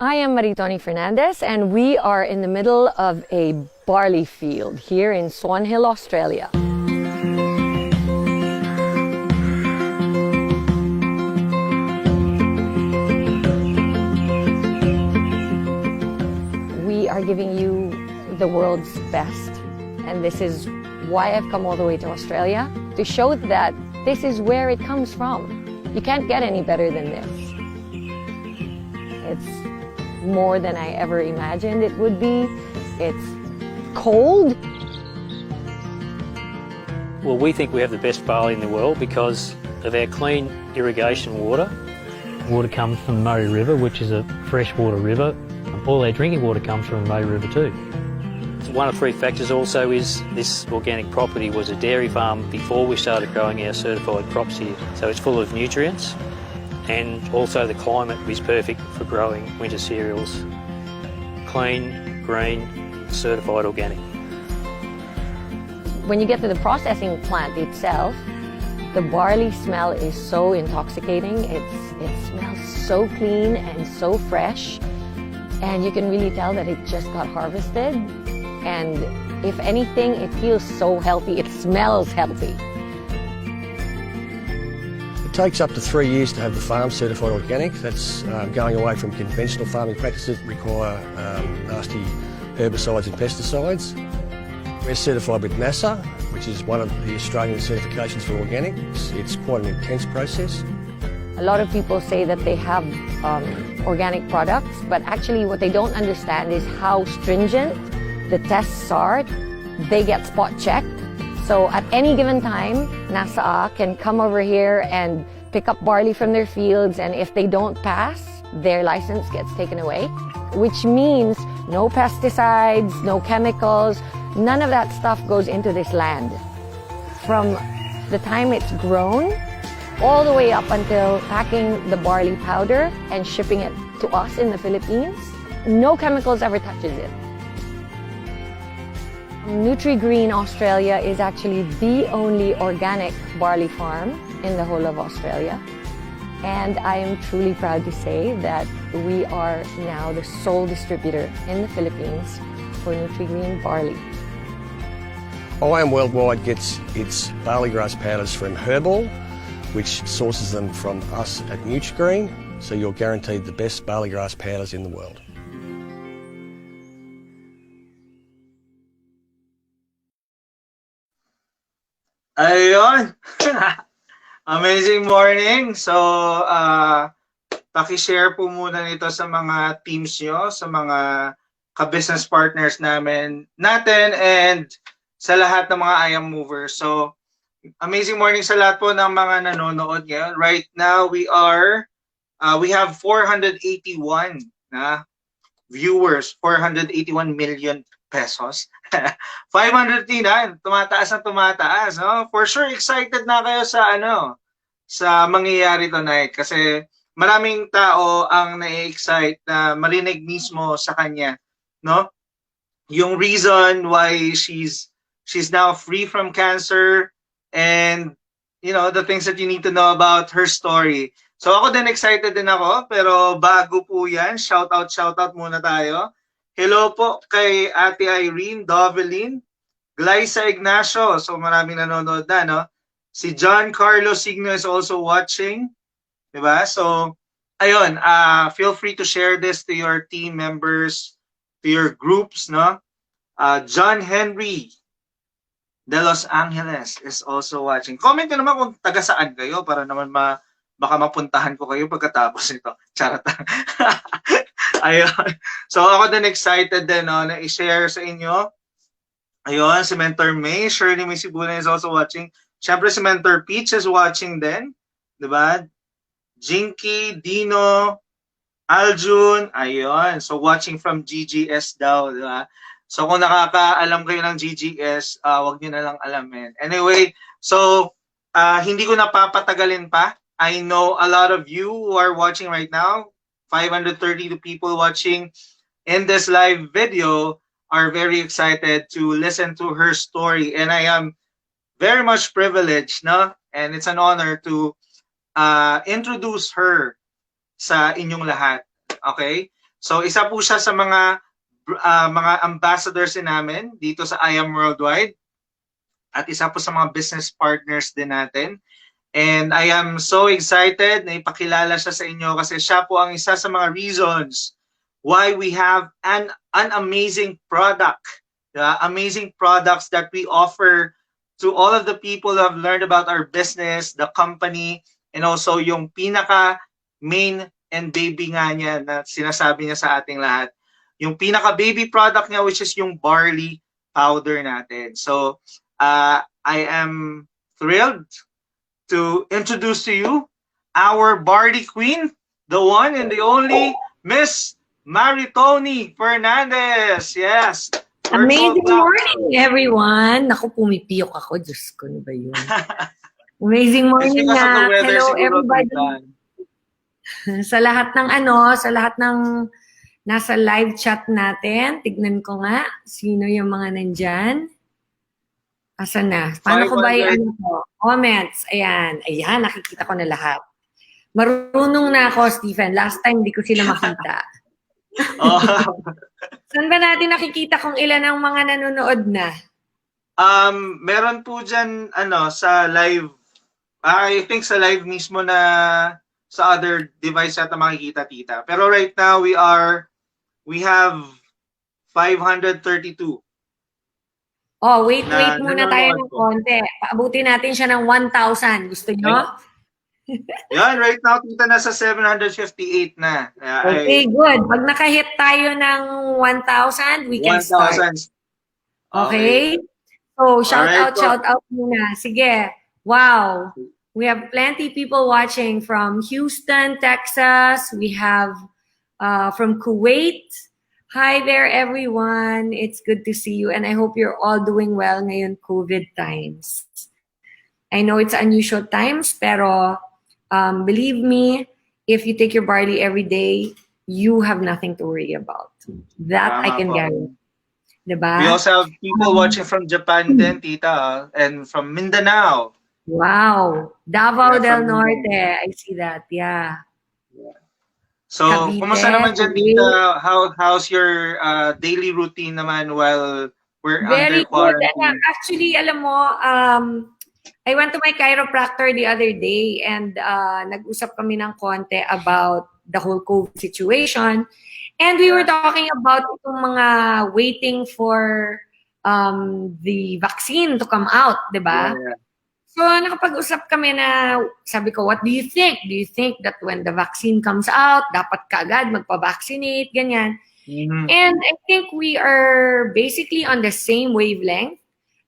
I am Maritoni Fernandez, and we are in the middle of a barley field here in Swan Hill, Australia. We are giving you the world's best, and this is why I've come all the way to Australia, to show that this is where it comes from. You can't get any better than this. It's more than I ever imagined it would be. It's cold. Well, we think we have the best barley in the world because of our clean irrigation water. Water comes from the Murray River, which is a freshwater river. All our drinking water comes from the Murray River too. One of three factors also is this organic property was a dairy farm before we started growing our certified crops here. So it's full of nutrients, and also the climate is perfect for growing winter cereals. Clean, green, certified organic. When you get to the processing plant itself, the barley smell is so intoxicating. It smells so clean and so fresh, and you can really tell that it just got harvested. And if anything, it feels so healthy. It smells healthy. It takes up to 3 years to have the farm certified organic. That's going away from conventional farming practices that require nasty herbicides and pesticides. We're certified with NASA, which is one of the Australian certifications for organic. It's quite an intense process. A lot of people say that they have organic products, but actually what they don't understand is how stringent the tests are. They get spot checked. So at any given time, NASA can come over here and pick up barley from their fields, and if they don't pass, their license gets taken away, which means no pesticides, no chemicals, none of that stuff goes into this land. From the time it's grown, all the way up until packing the barley powder and shipping it to us in the Philippines, no chemicals ever touches it. Nutri-Green Australia is actually the only organic barley farm in the whole of Australia. And I am truly proud to say that we are now the sole distributor in the Philippines for Nutri-Green barley. IAM Worldwide gets its barley grass powders from Herbal, which sources them from us at Nutri-Green, so you're guaranteed the best barley grass powders in the world. Ayun. Amazing morning. So, paki-share po muna nito sa mga teams nyo, sa mga ka-business partners natin, and sa lahat ng mga IAM movers. So, amazing morning sa lahat po ng mga nanonood ngayon. Right now, we have 481 na viewers, 481 million pesos. 539, tumataas na tumataas, no? For sure excited na kayo sa mangyayari tonight kasi maraming tao ang na-excite na marinig mismo sa kanya, no? Yung reason why she's now free from cancer, and you know the things that you need to know about her story. So ako din, excited din ako, pero bago po yan, shout out muna tayo. Hello po kay Ate Irene Dovelin, Glyza Ignacio, so maraming nanonood na, no? Si John Carlos Signo is also watching, diba? So, ayun, feel free to share this to your team members, to your groups, no? John Henry de Los Angeles is also watching. Comment nyo naman kung taga saan kayo para naman baka mapuntahan ko kayo pagkatapos nito. Charot. Ayun. So ako din excited din, no, na i-share sa inyo. Ayun, si Mentor May, Shirley May Sibuna is also watching. Siyempre si Mentor Peach is watching din. Diba? Jinky, Dino, Aljun, ayun. So watching from GGS daw, diba? So kung nakakaalam kayo ng GGS, wag niyo na lang alamin. Anyway, so hindi ko napapatagalin pa. I know a lot of you who are watching right now, 532 people watching in this live video, are very excited to listen to her story. And I am very much privileged, no? And it's an honor to introduce her sa inyong lahat. Okay? So isa po siya sa mga ambassadors namin dito sa I Am Worldwide at isa po sa mga business partners din natin. And I am so excited na ipakilala siya sa inyo kasi siya po ang isa sa mga reasons why we have an amazing product. The amazing products that we offer to all of the people who have learned about our business, the company, and also yung pinaka main and baby nga niya na sinasabi niya sa ating lahat. Yung pinaka baby product niya, which is yung barley powder natin. So I am thrilled to introduce to you our barley queen, the one and the only Miss Maritoni Fernandez. Yes. Amazing morning, everyone. Naku, pumipiyok ako. Diyos ko, ano ba yun? Amazing morning nga. Hello, everybody. Sa lahat ng nasa live chat natin, tignan ko nga sino yung mga nandyan. Asan na? Paano ko ba yung comments? Ayan, nakikita ko na lahat. Marunong na ako, Stephen. Last time, di ko sila makita. Saan ba natin nakikita kung ilan ang mga nanonood na? Meron po dyan, sa live, I think sa live mismo na sa other device at makikita, tita. Pero right now, we have 532. Oh, wait muna tayo ng konti. Paabutin natin siya ng 1,000. Gusto nyo? Yan, right now, tita, nasa 758 na. Okay, good. Pag nakahit tayo ng 1,000, we can start. Okay? So, shout out muna. Sige. Wow. We have plenty people watching from Houston, Texas. We have from Kuwait. Hi there, everyone. It's good to see you, and I hope you're all doing well ngayon COVID times. I know it's unusual times, pero believe me, if you take your barley every day, you have nothing to worry about. That I can guarantee. Diba? We also have people watching from Japan din, tita, and from Mindanao. Wow. Davao del Norte. I see that. Yeah. So, kumusta naman dyan, tita? How's your daily routine naman while we're Very under quarantine? Good. Actually, alam mo, I went to my chiropractor the other day and nag-usap kami ng konti about the whole COVID situation. And we were talking about itong mga waiting for the vaccine to come out, di ba? Yeah. So, nakapag-usap kami na, sabi ko, what do you think? Do you think that when the vaccine comes out, dapat kaagad magpa-vaccinate, ganyan? Mm-hmm. And I think we are basically on the same wavelength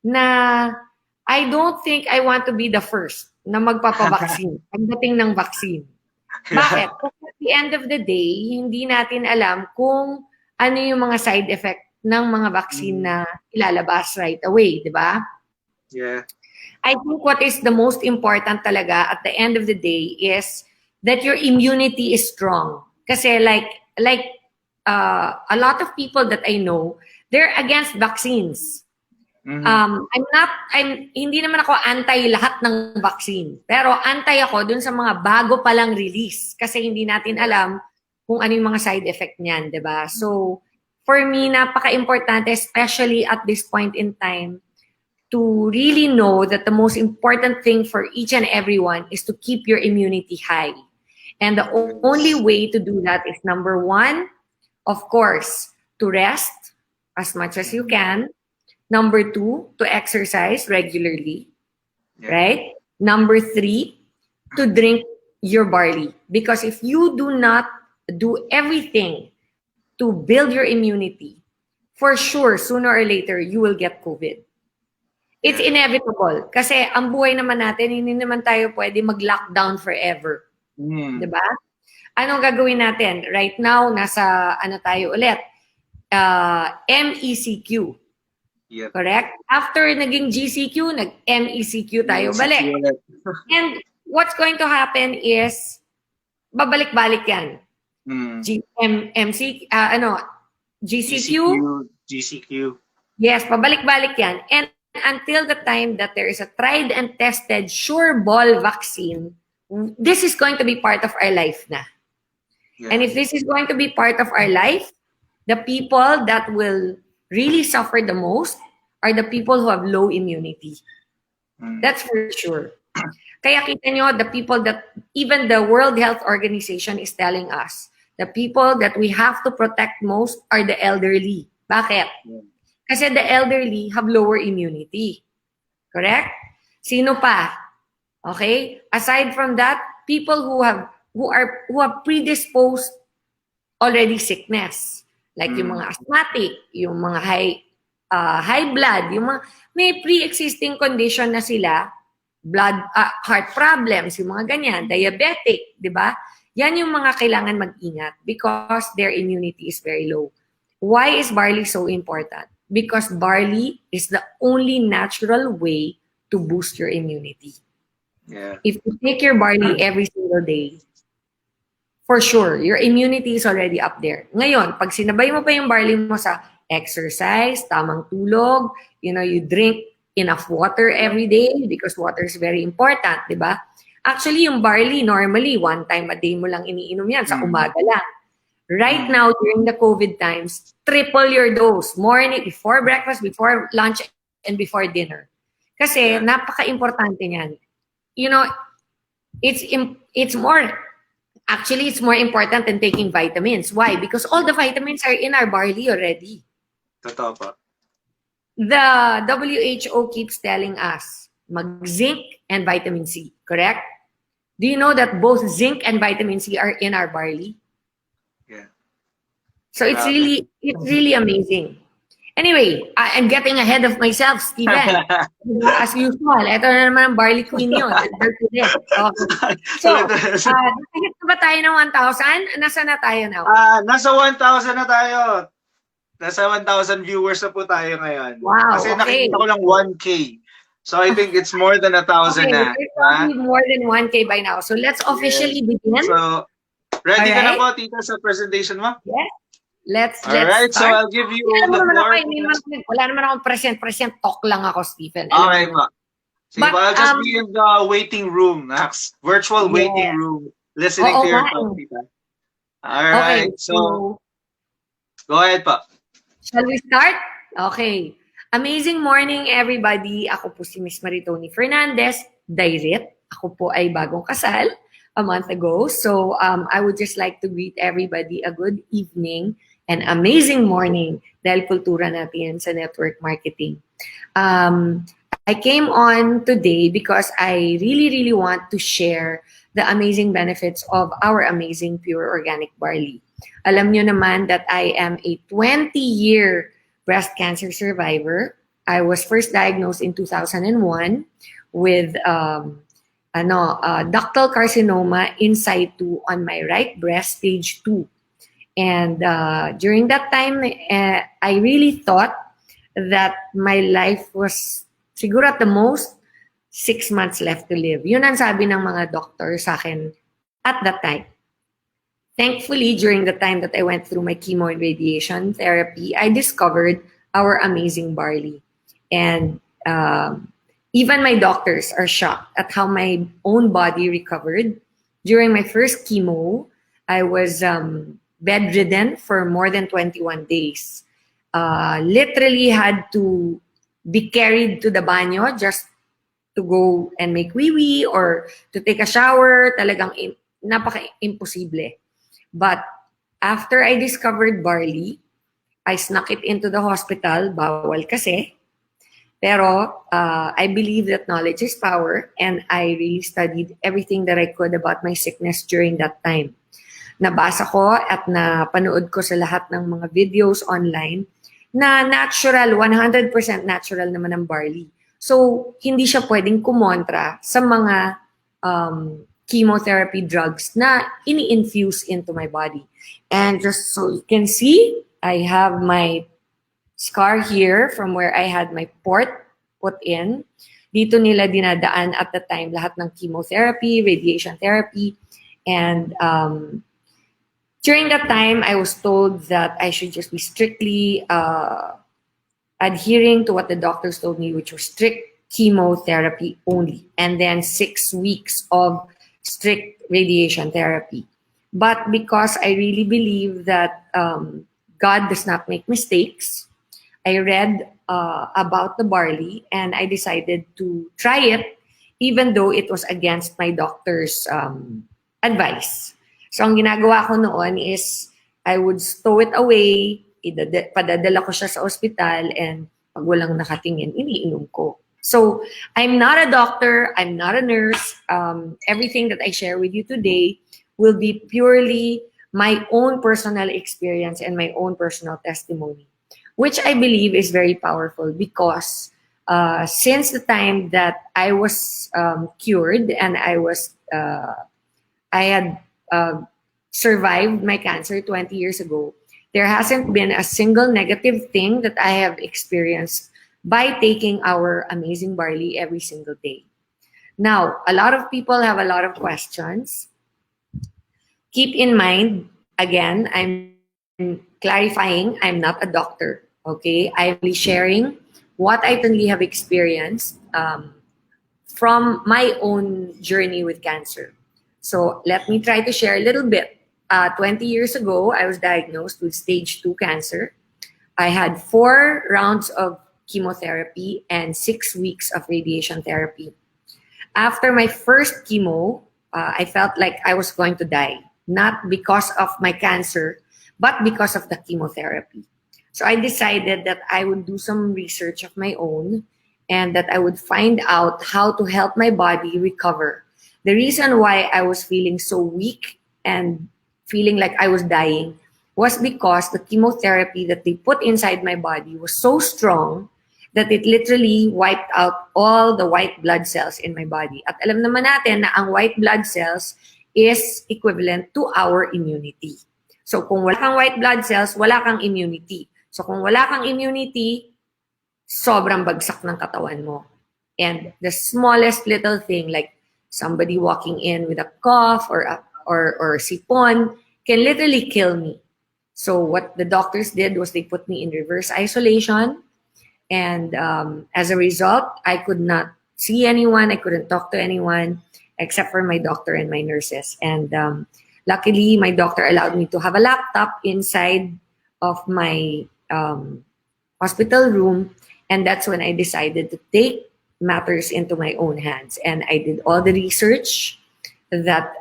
na I don't think I want to be the first na magpapa-vaccine pagdating ng vaccine. Bakit? Kasi at the end of the day, hindi natin alam kung ano yung mga side effect ng mga vaccine na ilalabas right away, di ba? Yeah. I think what is the most important talaga at the end of the day is that your immunity is strong. Kasi like a lot of people that I know, they're against vaccines. Mm-hmm. Hindi naman ako anti lahat ng vaccine. Pero anti ako dun sa mga bago palang release. Kasi hindi natin alam kung ano yung mga side effect niyan, di ba? So, for me, napaka-importante, especially at this point in time, to really know that the most important thing for each and everyone is to keep your immunity high. And the only way to do that is, number one, of course, to rest as much as you can. Number two, to exercise regularly, right? Number three, to drink your barley. Because if you do not do everything to build your immunity, for sure, sooner or later, you will get COVID. It's inevitable. Kasi ang buhay naman natin, hindi naman tayo pwede mag-lockdown forever. Diba? Anong gagawin natin? Right now, nasa tayo ulit? MECQ. Yep. Correct? After naging GCQ, nag-MECQ tayo balik. And what's going to happen is, babalik-balik yan. GCQ. GCQ. Yes, pabalik-balik yan. And until the time that there is a tried and tested sure ball vaccine, this is going to be part of our life na. And if this is going to be part of our life, the people that will really suffer the most are the people who have low immunity. That's for sure. Kaya kita nyo, the people that even the World Health Organization is telling us, the people that we have to protect most are the elderly. Bakit? Kasi the elderly have lower immunity. Correct? Sino pa? Okay? Aside from that, people who have predisposed already sickness. Like yung mga asthmatic, yung mga high blood, yung mga may pre-existing condition na sila, heart problems, yung mga ganyan, diabetic, di ba? Yan yung mga kailangan mag-ingat because their immunity is very low. Why is barley so important? Because barley is the only natural way to boost your immunity. Yeah. If you take your barley every single day, for sure, your immunity is already up there. Ngayon, pag sinabay mo pa yung barley mo sa exercise, tamang tulog, you drink enough water every day because water is very important, di ba? Actually, yung barley, normally, 1 time a day mo lang iniinom yan, sa umaga lang. Right now, during the COVID times, triple your dose. Morning, before breakfast, before lunch, and before dinner. Kasi, napaka-importante niyan. It's more important than taking vitamins. Why? Because all the vitamins are in our barley already. Totoo po. The WHO keeps telling us mag-zinc and vitamin C, correct? Do you know that both zinc and vitamin C are in our barley? Yeah. So it's really amazing. Anyway, I'm getting ahead of myself, Steven. As usual, ito na naman ang barley queen yun. Okay. So, nakahit na ba tayo ng 1,000? Nasa na tayo now? Nasa 1,000 na tayo. Nasa 1,000 viewers na po tayo ngayon. Wow, Kasi okay. nakita ko lang 1K. So I think it's more than 1,000 na. It's probably more than 1K by now. So let's officially begin. So, ready ka na Alright. po, Tita, sa presentation mo? Yes. Let's Alright, so start. I'll give you the floor. Wala naman akong present. Talk lang ako, Stephen. Okay po. Sige But, po, I'll just be in the waiting room, Max. Virtual waiting room. Listening to your talk, Tita. Alright, Okay, so go ahead po. Shall we start? Okay. Amazing morning, everybody. Ako po si Miss Maritoni Fernandez, Dairit. Ako po ay bagong kasal a month ago. So I would just like to greet everybody a good evening and amazing morning dahil kultura natin sa network marketing. I came on today because I really want to share the amazing benefits of our amazing pure organic barley. Alam nyo naman that I am a 20-year breast cancer survivor. I was first diagnosed in 2001 with ductal carcinoma in situ on my right breast, stage 2. And during that time, I really thought that my life was siguro at the most 6 months left to live. Yun ang sabi ng mga doctor sa akin at that time. Thankfully, during the time that I went through my chemo and radiation therapy, I discovered our amazing barley. And even my doctors are shocked at how my own body recovered. During my first chemo, I was bedridden for more than 21 days. Literally had to be carried to the banyo just to go and make wee-wee or to take a shower. Talagang napaka-imposible. But after I discovered barley, I snuck it into the hospital. Bawal kasi. Pero I believe that knowledge is power, and I really studied everything that I could about my sickness during that time. Nabasa ko at napanood ko sa lahat ng mga videos online na natural, 100% natural naman ang barley. So, hindi siya pwedeng kumontra sa mga chemotherapy drugs na ini-infuse into my body. And just so you can see, I have my scar here from where I had my port put in. Dito nila dinadaan at the time lahat ng chemotherapy, radiation therapy. And during that time, I was told that I should just be strictly adhering to what the doctors told me, which was strict chemotherapy only. And then 6 weeks of strict radiation therapy. But because I really believe that God does not make mistakes, I read about the barley and I decided to try it, even though it was against my doctor's advice. So ang ginagawa ko noon is I would stow it away, padadala ko siya sa ospital, and pag walang nakatingin, iniinom ko. So I'm not a doctor, I'm not a nurse. Everything that I share with you today will be purely my own personal experience and my own personal testimony, which I believe is very powerful because since the time that I was cured and I had survived my cancer 20 years ago, there hasn't been a single negative thing that I have experienced by taking our amazing barley every single day. Now, a lot of people have a lot of questions. Keep in mind, again, I'm clarifying, I'm not a doctor, okay? I'm only sharing what I personally have experienced from my own journey with cancer. So let me try to share a little bit. 20 years ago, I was diagnosed with stage 2 cancer. I had 4 rounds of chemotherapy and 6 weeks of radiation therapy. After my first chemo, I felt like I was going to die, not because of my cancer, but because of the chemotherapy. So I decided that I would do some research of my own and that I would find out how to help my body recover. The reason why I was feeling so weak and feeling like I was dying was because the chemotherapy that they put inside my body was so strong that it literally wiped out all the white blood cells in my body. At alam naman natin na ang white blood cells is equivalent to our immunity. So kung wala kang white blood cells, wala kang immunity. So kung wala kang immunity, sobrang bagsak ng katawan mo. And the smallest little thing, like somebody walking in with a cough or sipon, can literally kill me. So what the doctors did was they put me in reverse isolation. And as a result, I could not see anyone. I couldn't talk to anyone except for my doctor and my nurses. And luckily, my doctor allowed me to have a laptop inside of my hospital room. And that's when I decided to take matters into my own hands. And I did all the research that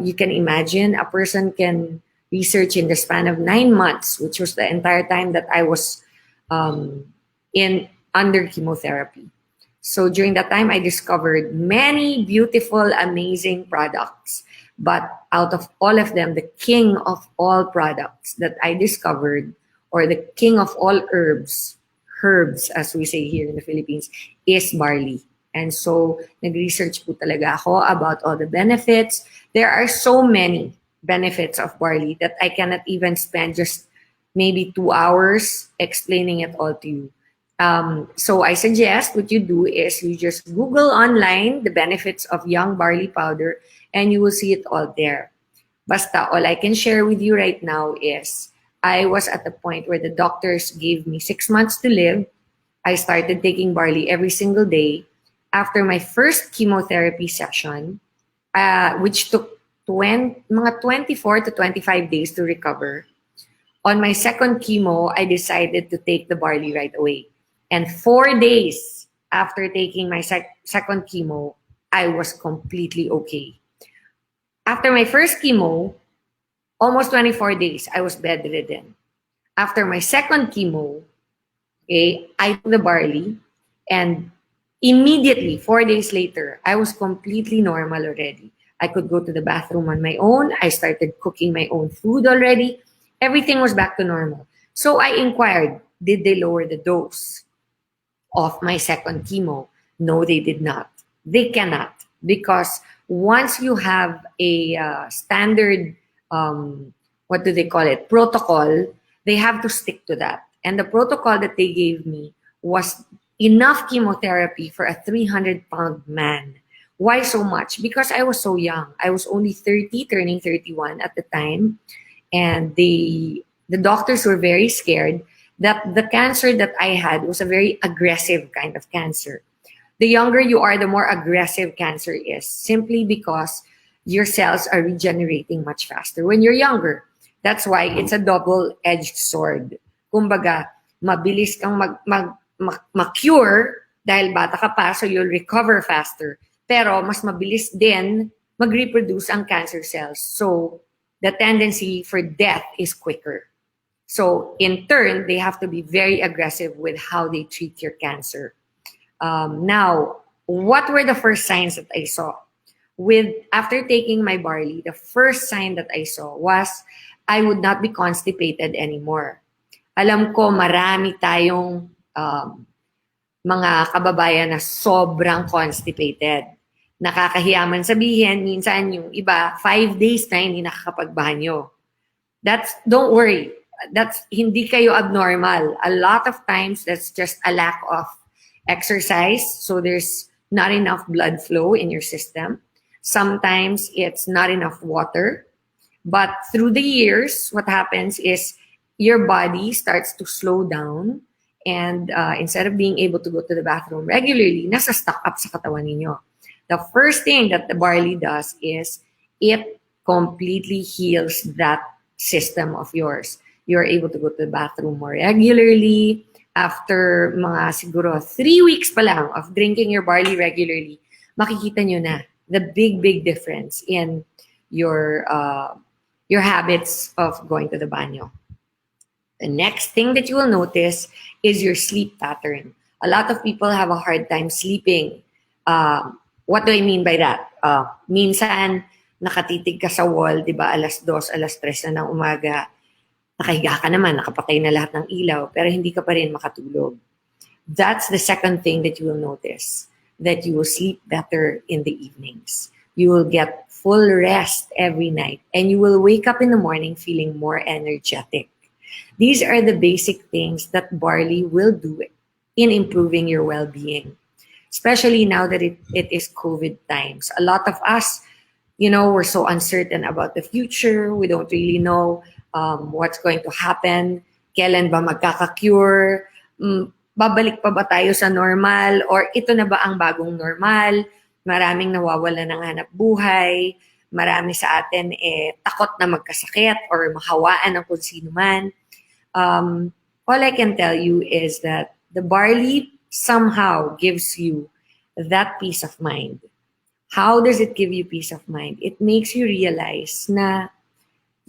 you can imagine a person can research in the span of 9 months, which was the entire time that I was under chemotherapy. So during that time, I discovered many beautiful, amazing products. But out of all of them, the king of all products that I discovered, or the king of all herbs as we say here in the Philippines, is barley. And so nag-research po talaga ako about all the benefits. There are so many benefits of barley that I cannot even spend just maybe 2 hours explaining it all to you. So I suggest what you do is you just Google online the benefits of young barley powder and you will see it all there. Basta, all I can share with you right now is I was at the point where the doctors gave me 6 months to live. I started taking barley every single day. After my first chemotherapy session, which took mga 24 to 25 days to recover, on my second chemo, I decided to take the barley right away. And 4 days after taking my second chemo, I was completely okay. After my first chemo, almost 24 days, I was bedridden. After my second chemo, okay, I took the barley and immediately, 4 days later, I was completely normal already. I could go to the bathroom on my own. I started cooking my own food already. Everything was back to normal. So I inquired, did they lower the dose of my second chemo? No, they did not. They cannot, because once you have a standard, what do they call it, protocol, they have to stick to that. And the protocol that they gave me was enough chemotherapy for a 300-pound man. Why so much? Because I was so young. I was only 30, turning 31 at the time. And the doctors were very scared that the cancer that I had was a very aggressive kind of cancer. The younger you are, the more aggressive cancer is, simply because your cells are regenerating much faster when you're younger. That's why it's a double-edged sword. Kumbaga, mabilis kang ma-cure dahil bata ka pa, so you'll recover faster. Pero mas mabilis din mag-reproduce ang cancer cells. So the tendency for death is quicker. So in turn, they have to be very aggressive with how they treat your cancer. Now, what were the first signs that I saw? After taking my barley, the first sign that I saw was I would not be constipated anymore. Alam ko marami tayong mga kababayan na sobrang constipated. Nakakahiyaman sabihin, minsan yung iba, 5 days na hindi nakakapagbanyo. Don't worry, hindi kayo abnormal. A lot of times, that's just a lack of exercise. So there's not enough blood flow in your system. Sometimes it's not enough water. But through the years, what happens is your body starts to slow down. And instead of being able to go to the bathroom regularly, nasa stuck up sa katawan ninyo. The first thing that the barley does is it completely heals that system of yours. You're able to go to the bathroom more regularly. After mga siguro 3 weeks pa lang of drinking your barley regularly, makikita nyo na the big difference in your habits of going to the banyo. The next thing that you will notice is your sleep pattern. A lot of people have a hard time sleeping. What do I mean by that? Minsan, nakatitig ka sa wall, di ba, 2:00, 3:00 na ng umaga, nakahiga ka naman, nakapatay na lahat ng ilaw, pero hindi ka pa rin makatulog. That's the second thing that you will notice, that you will sleep better in the evenings. You will get full rest every night, and you will wake up in the morning feeling more energetic. These are the basic things that barley will do in improving your well-being. Especially now that it is COVID times. A lot of us, we're so uncertain about the future. We don't really know what's going to happen. Kailan ba magkaka-cure? Babalik pa ba tayo sa normal? Or ito na ba ang bagong normal? Maraming nawawala ng hanap buhay. Marami sa atin takot na magkasakit or mahawaan ng kung sino man. All I can tell you is that the barley somehow gives you that peace of mind. How does it give you peace of mind? It makes you realize na,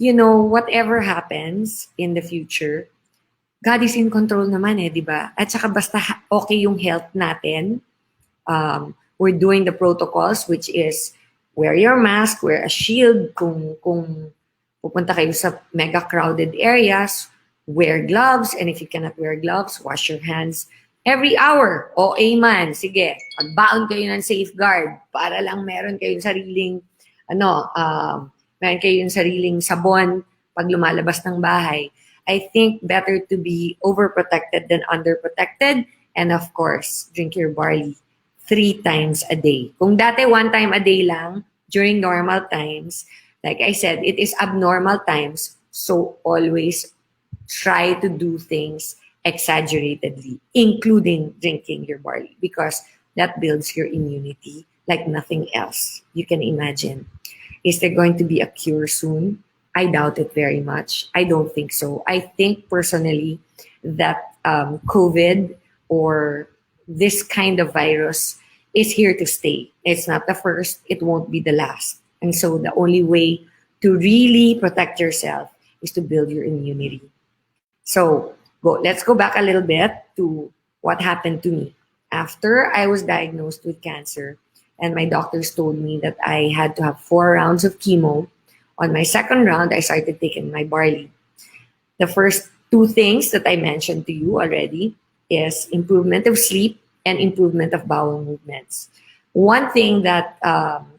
whatever happens in the future, God is in control naman di ba? At saka basta okay yung health natin, we're doing the protocols, which is wear your mask, wear a shield kung pupunta kayo sa mega crowded areas, wear gloves, and if you cannot wear gloves, wash your hands every hour. O amen, sige, magbaon kayo ng safeguard para lang meron kayong sariling meron kayong sariling sabon pag lumalabas ng bahay. I think better to be overprotected than underprotected, and of course, drink your barley 3 times a day. Kung dati 1 time a day lang during normal times, like I said, it is abnormal times, so always try to do things exaggeratedly, including drinking your barley, because that builds your immunity like nothing else you can imagine. Is there going to be a cure soon? I doubt it very much. I don't think so. I think personally that COVID or this kind of virus is here to stay. It's not the first, it won't be the last. And so the only way to really protect yourself is to build your immunity. So let's go back a little bit to what happened to me. After I was diagnosed with cancer and my doctors told me that I had to have 4 rounds of chemo, on my second round, I started taking my barley. The first 2 things that I mentioned to you already is improvement of sleep and improvement of bowel movements. One thing that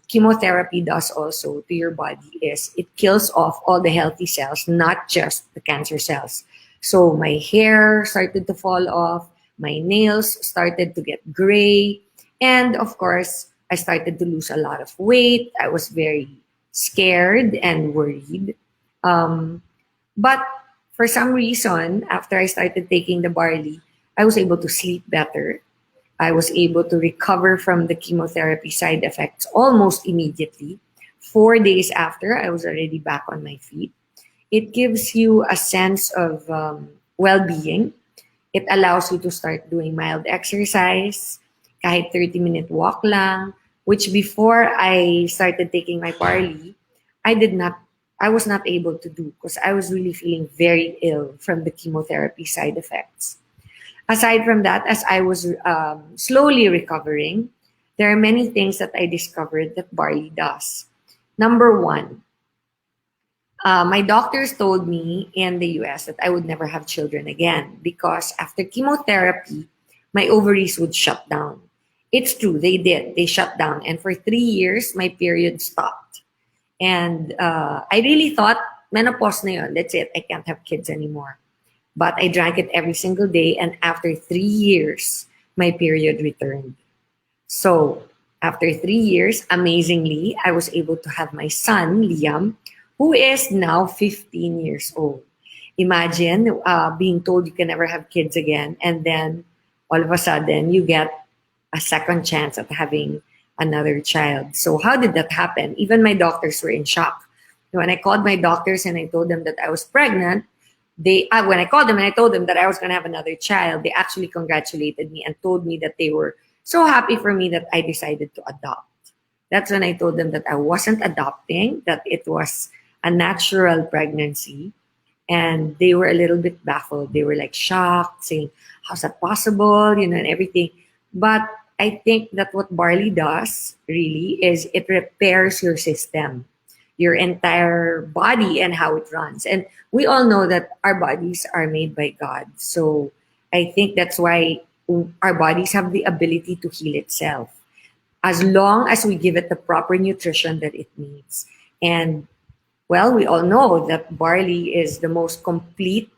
chemotherapy does also to your body is it kills off all the healthy cells, not just the cancer cells. So my hair started to fall off, my nails started to get gray, and of course, I started to lose a lot of weight. I was very scared and worried. But for some reason, after I started taking the barley, I was able to sleep better. I was able to recover from the chemotherapy side effects almost immediately. 4 days after, I was already back on my feet. It gives you a sense of well-being. It allows you to start doing mild exercise, kahit 30-minute walk lang, which before I started taking my barley, I did not, I was not able to do because I was really feeling very ill from the chemotherapy side effects. Aside from that, as I was slowly recovering, there are many things that I discovered that barley does. Number one, my doctors told me in the US that I would never have children again because after chemotherapy, my ovaries would shut down. It's true, they did. They shut down. And for 3 years, my period stopped. And I really thought, menopause na yun, that's it, I can't have kids anymore. But I drank it every single day, and after 3 years, my period returned. So after 3 years, amazingly, I was able to have my son, Liam, who is now 15 years old. Imagine being told you can never have kids again, and then all of a sudden you get a second chance at having another child. So how did that happen? Even my doctors were in shock. When I called my doctors and I told them that I was pregnant, when I called them and I told them that I was going to have another child, they actually congratulated me and told me that they were so happy for me that I decided to adopt. That's when I told them that I wasn't adopting, that it was a natural pregnancy. And they were a little bit baffled. They were like shocked, saying, how's that possible? You know, and everything. But I think that what barley does really is it repairs your system, your entire body and how it runs. And we all know that our bodies are made by God. So I think that's why our bodies have the ability to heal itself as long as we give it the proper nutrition that it needs. And well, we all know that barley is the most complete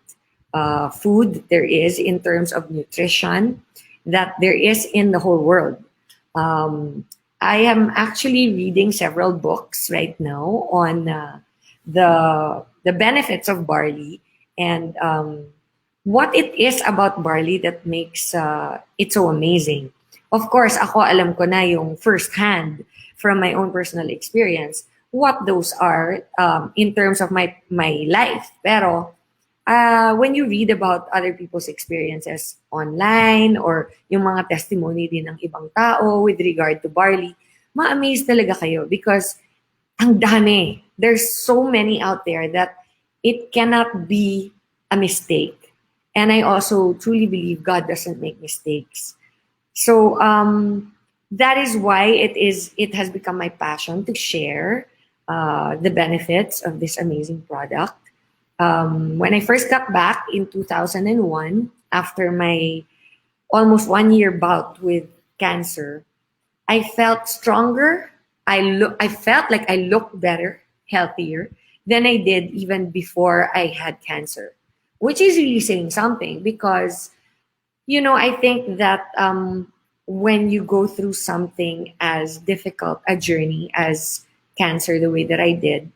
food there is in terms of nutrition that there is in the whole world. I am actually reading several books right now on the benefits of barley and what it is about barley that makes it so amazing. Of course, ako alam ko na yung firsthand from my own personal experience what those are in terms of my life. Pero when you read about other people's experiences online or yung mga testimony din ng ibang tao with regard to barley, ma-amaze talaga kayo because ang dami. There's so many out there that it cannot be a mistake. And I also truly believe God doesn't make mistakes. So that is why it has become my passion to share the benefits of this amazing product. When I first got back in 2001, after my almost 1 year bout with cancer, I felt stronger. I felt like I looked better, healthier than I did even before I had cancer, which is really saying something because, you know, I think that when you go through something as difficult a journey as cancer, the way that I did,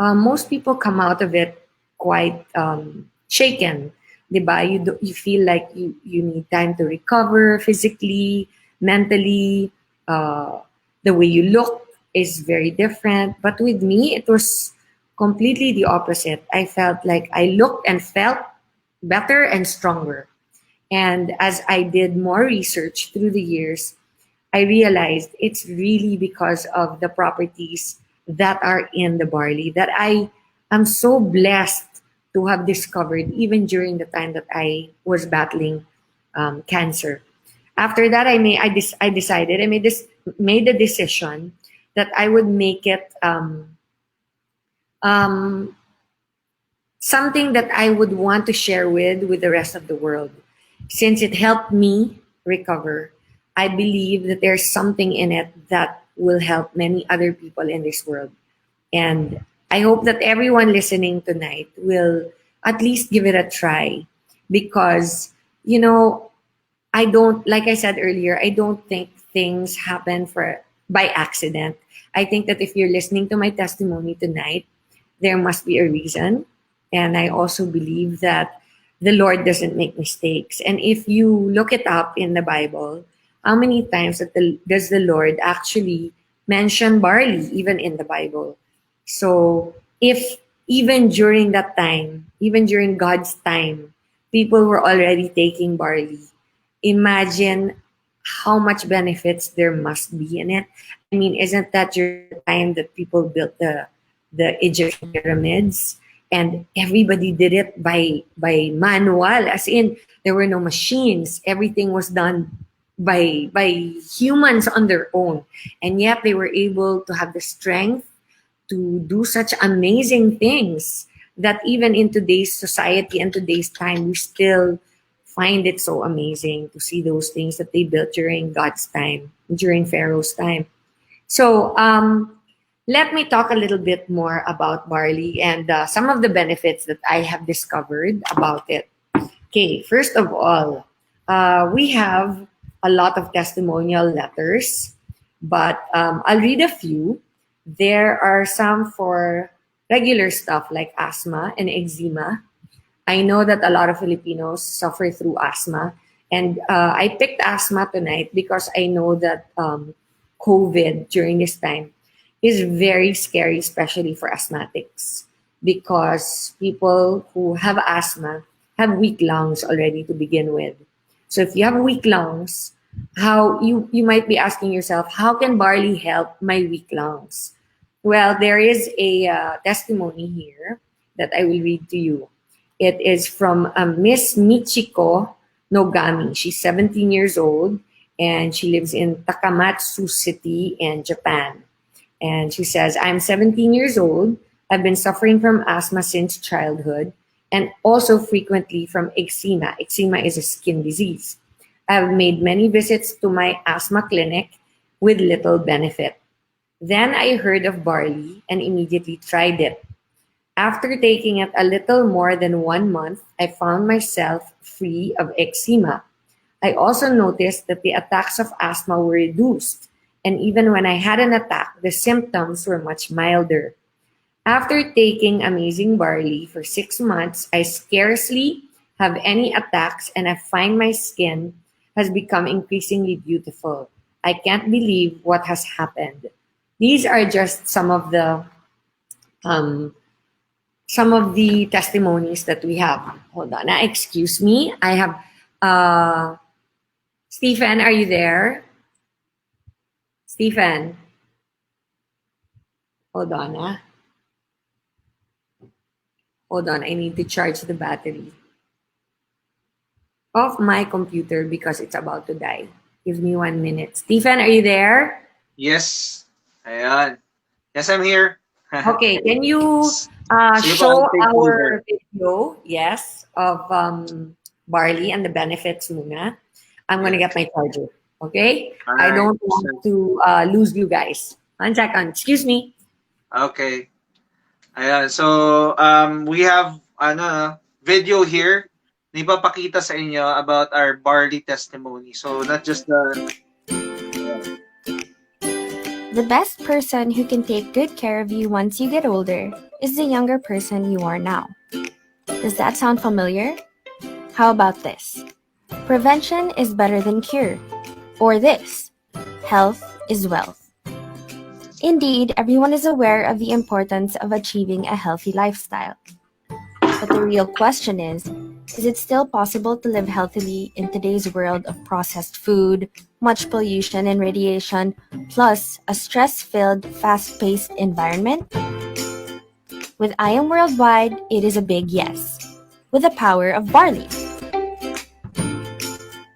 most people come out of it quite shaken, diba? You feel like you need time to recover physically, mentally. The way you look is very different. But with me, it was completely the opposite. I felt like I looked and felt better and stronger. And as I did more research through the years, I realized it's really because of the properties that are in the barley that I am so blessed to have discovered even during the time that I was battling cancer. After that, I made the decision that I would make it something that I would want to share with the rest of the world. Since it helped me recover, I believe that there's something in it that will help many other people in this world. And I hope that everyone listening tonight will at least give it a try because, you know, like I said earlier, I don't think things happen by accident. I think that if you're listening to my testimony tonight, there must be a reason. And I also believe that the Lord doesn't make mistakes. And if you look it up in the Bible, how many times does the Lord actually mention barley even in the Bible. So if even during that time, even during God's time, people were already taking barley, imagine how much benefits there must be in it. I mean, isn't that during the time that people built the Egyptian pyramids, and everybody did it by manual, as in there were no machines. Everything was done by humans on their own, and yet they were able to have the strength to do such amazing things that even in today's society and today's time, we still find it so amazing to see those things that they built during God's time, during Pharaoh's time. So let me talk a little bit more about barley and some of the benefits that I have discovered about it. Okay, first of all, we have a lot of testimonial letters, but I'll read a few. There are some for regular stuff like asthma and eczema. I know that a lot of Filipinos suffer through asthma, and I picked asthma tonight because I know that COVID during this time is very scary, especially for asthmatics, because people who have asthma have weak lungs already to begin with. So if you have weak lungs, how you might be asking yourself, how can barley help my weak lungs? Well, there is a testimony here that I will read to you. It is from Miss Michiko Nogami. She's 17 years old and she lives in Takamatsu City in Japan. And she says, I'm 17 years old. I've been suffering from asthma since childhood and also frequently from eczema. Eczema is a skin disease. I've made many visits to my asthma clinic with little benefit. Then I heard of barley and immediately tried it. After taking it a little more than 1 month, I found myself free of eczema. I also noticed that the attacks of asthma were reduced, and even when I had an attack, the symptoms were much milder. After taking Amazing Barley for 6 months, I scarcely have any attacks and I find my skin has become increasingly beautiful. I can't believe what has happened. These are just some of the testimonies that we have. Hold on, excuse me. I have Stephen, are you there? Stephen, hold on. Hold on, I need to charge the battery of my computer because it's about to die. Give me 1 minute. Stephen, are you there? Yes. Ayan. Yes, I'm here. Okay, can you Sige po, show I'll take over. our video, yes, of barley and the benefits muna? I'm gonna get my charger, okay? I Alright. don't want to lose you guys. 1 second, excuse me. Okay. Ayan. So, we have video here na ipapakita sa inyo about our barley testimony. So, not just The best person who can take good care of you once you get older is the younger person you are now. Does that sound familiar? How about this? Prevention is better than cure. Or this: health is wealth. Indeed, everyone is aware of the importance of achieving a healthy lifestyle. But the real question is it still possible to live healthily in today's world of processed food, much pollution and radiation, plus a stress-filled, fast-paced environment? With I Am Worldwide, it is a big yes, with the power of barley.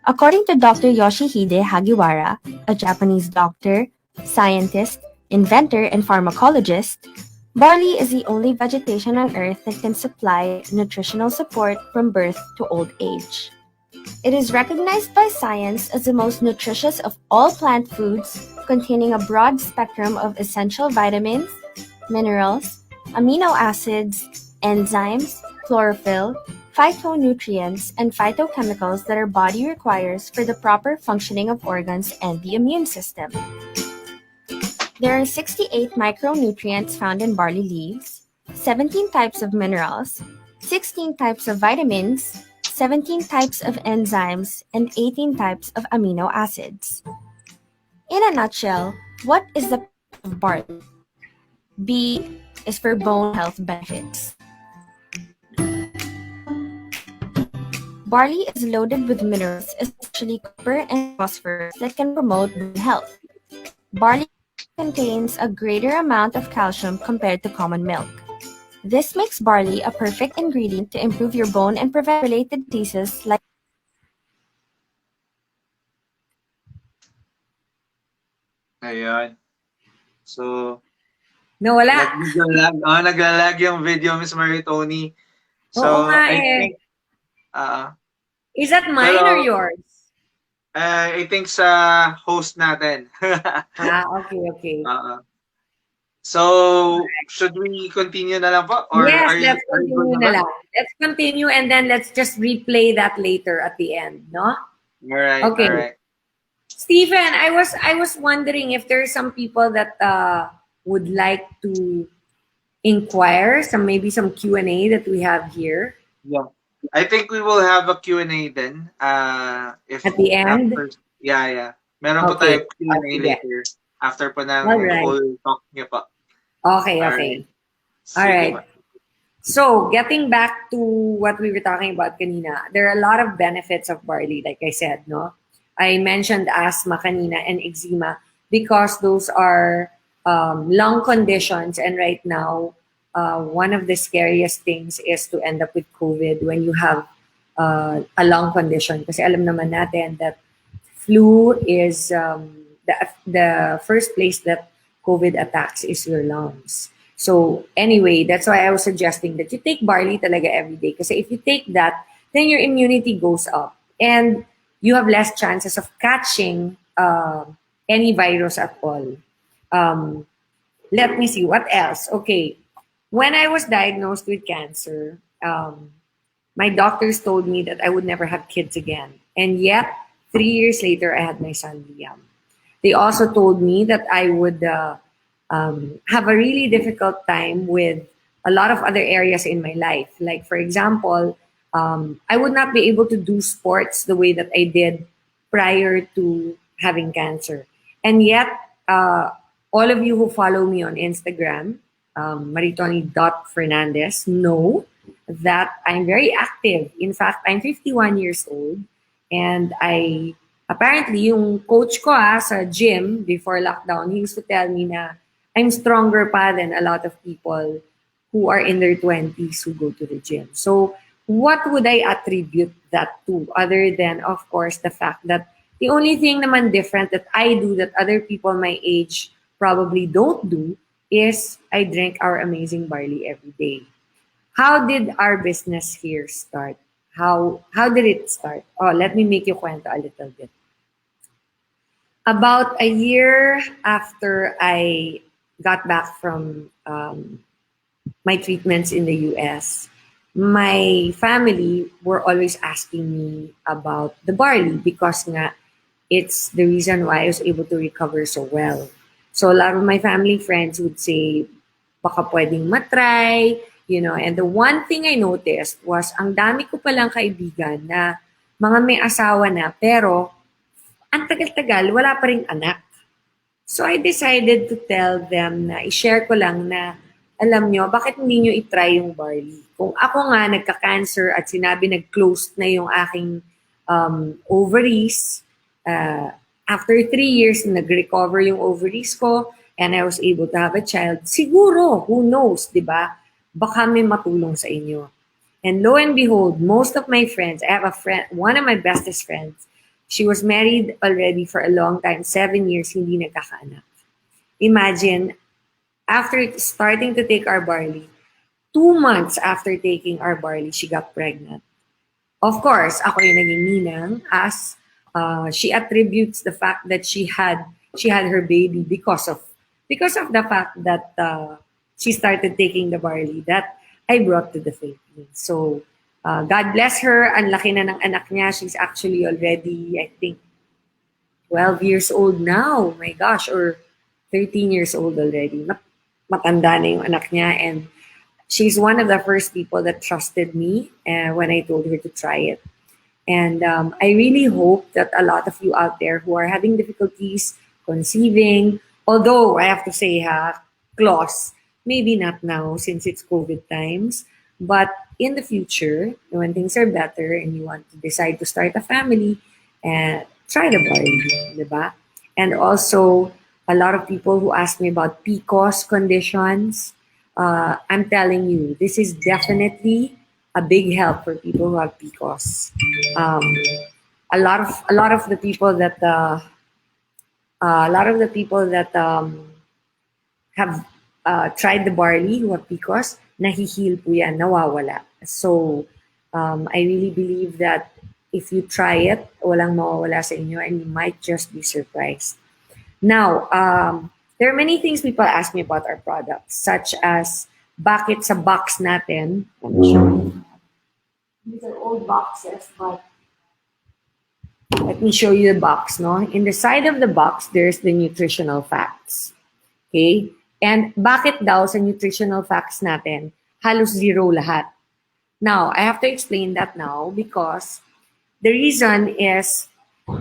According to Dr. Yoshihide Hagiwara, a Japanese doctor, scientist, inventor, and pharmacologist, barley is the only vegetation on Earth that can supply nutritional support from birth to old age. It is recognized by science as the most nutritious of all plant foods, containing a broad spectrum of essential vitamins, minerals, amino acids, enzymes, chlorophyll, phytonutrients, and phytochemicals that our body requires for the proper functioning of organs and the immune system. There are 68 micronutrients found in barley leaves, 17 types of minerals, 16 types of vitamins, 17 types of enzymes, and 18 types of amino acids. In a nutshell, what is the of barley. B is for bone health benefits. Barley is loaded with minerals, especially copper and phosphorus, that can promote bone health. Barley contains a greater amount of calcium compared to common milk. This makes barley a perfect ingredient to improve your bone and prevent related diseases like Ayun. So, Nawala. naglalag yung video, Miss Maritoni. Oo So, nga I eh. think, Is that mine or pero, yours? I think sa host natin. Okay. Uh, so, should we continue na lang po? Or Yes, are you let's good continue na na ba? lang. Let's continue and then let's just replay that later at the end, no? Alright, Okay. alright. Stephen, I was wondering if there are some people that would like to inquire, maybe some Q&A that we have here Yeah. I think we will have a Q&A then. If at the end. after, yeah. Meron po Okay. tayo Q&A Sige. later. After po ng Alright. full talk niyo po. Okay. Alright. Alright. Sige po. So, getting back to what we were talking about kanina, there are a lot of benefits of barley, like I said, no? I mentioned asthma kanina and eczema because those are lung conditions, and right now, one of the scariest things is to end up with COVID when you have a lung condition. Kasi alam naman natin that flu is the first place that COVID attacks is your lungs. So anyway, that's why I was suggesting that you take barley talaga every day. Kasi if you take that, then your immunity goes up. And you have less chances of catching any virus at all. Let me see, what else? Okay, when I was diagnosed with cancer, my doctors told me that I would never have kids again. And yet, 3 years later, I had my son, Liam. They also told me that I would have a really difficult time with a lot of other areas in my life. Like, for example, I would not be able to do sports the way that I did prior to having cancer. And yet, all of you who follow me on Instagram, Maritoni.Fernandez, know that I'm very active. In fact, I'm 51 years old, and apparently, yung coach ko sa gym before lockdown, he used to tell me na I'm stronger pa than a lot of people who are in their 20s who go to the gym. So what would I attribute that to other than, of course, the fact that the only thing naman different that I do that other people my age probably don't do is I drink our amazing barley every day. How did our business here start? How did it start? Oh, let me make you kwento a little bit. About a year after I got back from my treatments in the US, my family were always asking me about the barley because nga it's the reason why I was able to recover so well. So a lot of my family friends would say, baka pwedeng matry, and the one thing I noticed was ang dami ko palang kaibigan na mga may asawa na pero ang tagal-tagal wala pa ring anak. So I decided to tell them na i-share ko lang na alam nyo, bakit hindi nyo i-try yung barley? Kung ako nga nagka-cancer at sinabi nag-closed na yung aking ovaries, after 3 years nag-recover yung ovaries ko and I was able to have a child, siguro, who knows, di ba? Baka may matulong sa inyo. And lo and behold, most of my friends, I have a friend, one of my bestest friends, she was married already for a long time, 7 years, hindi nagkakaanak. Imagine, after starting to take our barley, 2 months after taking our barley, she got pregnant. Of course, ako yung naging ninang as she attributes the fact that she had her baby because of the fact that she started taking the barley that I brought to the Philippines. So, God bless her. Ang laki na ng anak niya. She's actually already, I think, 12 years old now. My gosh, or 13 years old already. Matanda na yung anak niya. And she's one of the first people that trusted me when I told her to try it. And I really hope that a lot of you out there who are having difficulties conceiving Although, I have to say, Klaus, maybe not now since it's COVID times, but in the future, when things are better and you want to decide to start a family, try the barley, diba? And also, a lot of people who ask me about PCOS conditions, I'm telling you, this is definitely a big help for people who have PCOS. A lot of the people that have tried the barley who have PCOS, nahihil po yan, nawawala. So, I really believe that if you try it, walang mawawala sa inyo and you might just be surprised. Now, there are many things people ask me about our products, such as, bakit sa box natin, let me show you. These are old boxes, but let me show you the box, no? In the side of the box, there's the nutritional facts. Okay? And bakit daw sa nutritional facts natin, halos zero lahat? Now, I have to explain that now because the reason is,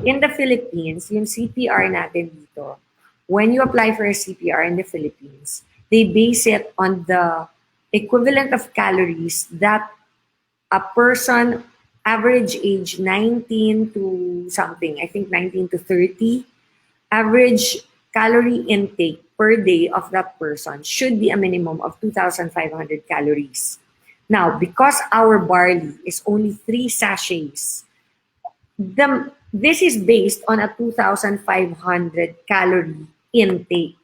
in the Philippines, yung CPR natin dito, when you apply for a CPR in the Philippines, they base it on the equivalent of calories that a person average age 19 to something, I think 19 to 30, average calorie intake per day of that person should be a minimum of 2,500 calories. Now, because our barley is only 3 sachets, this is based on a 2,500 calorie intake.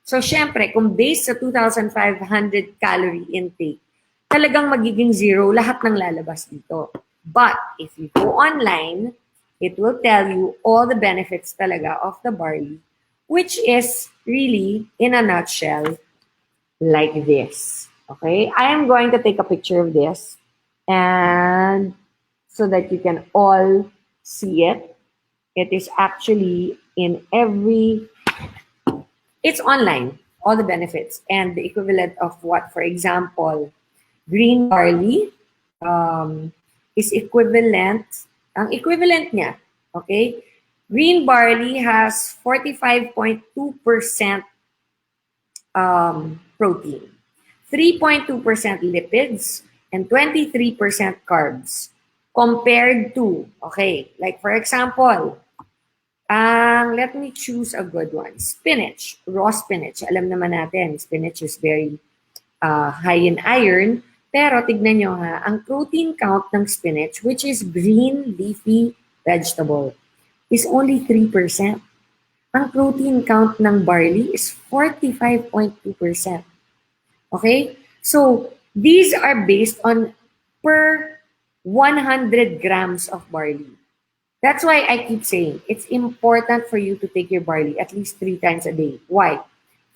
So, syempre, kung based sa 2,500 calorie intake, talagang magiging zero lahat ng lalabas dito. But if you go online, it will tell you all the benefits talaga of the barley, which is really, in a nutshell, like this. Okay? I am going to take a picture of this and so that you can all see it. It is actually it's online, all the benefits and the equivalent of what, for example, green barley is equivalent, ang equivalent niya, okay? Green barley has 45.2% protein, 3.2% lipids, and 23% carbs compared to, okay, like for example, let me choose a good one. Spinach, raw spinach. Alam naman natin, spinach is very high in iron. Pero tignan nyo ha, ang protein count ng spinach, which is green leafy vegetable, is only 3%. Ang protein count ng barley is 45.2%. Okay? So, these are based on per 100 grams of barley. That's why I keep saying it's important for you to take your barley at least 3 times a day. Why?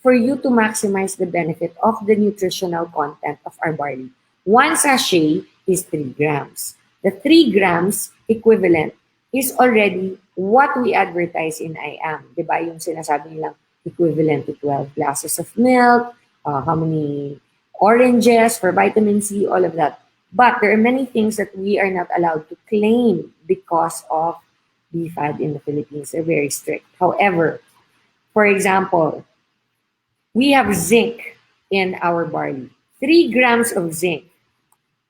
For you to maximize the benefit of the nutritional content of our barley. 1 sachet is 3 grams. The 3 grams equivalent is already what we advertise in IAM. Diba? Yung sinasabi nilang equivalent to 12 glasses of milk, how many oranges for vitamin C, all of that. But there are many things that we are not allowed to claim because of BFAD in the Philippines. They're very strict. However, for example, we have zinc in our barley. 3 grams of zinc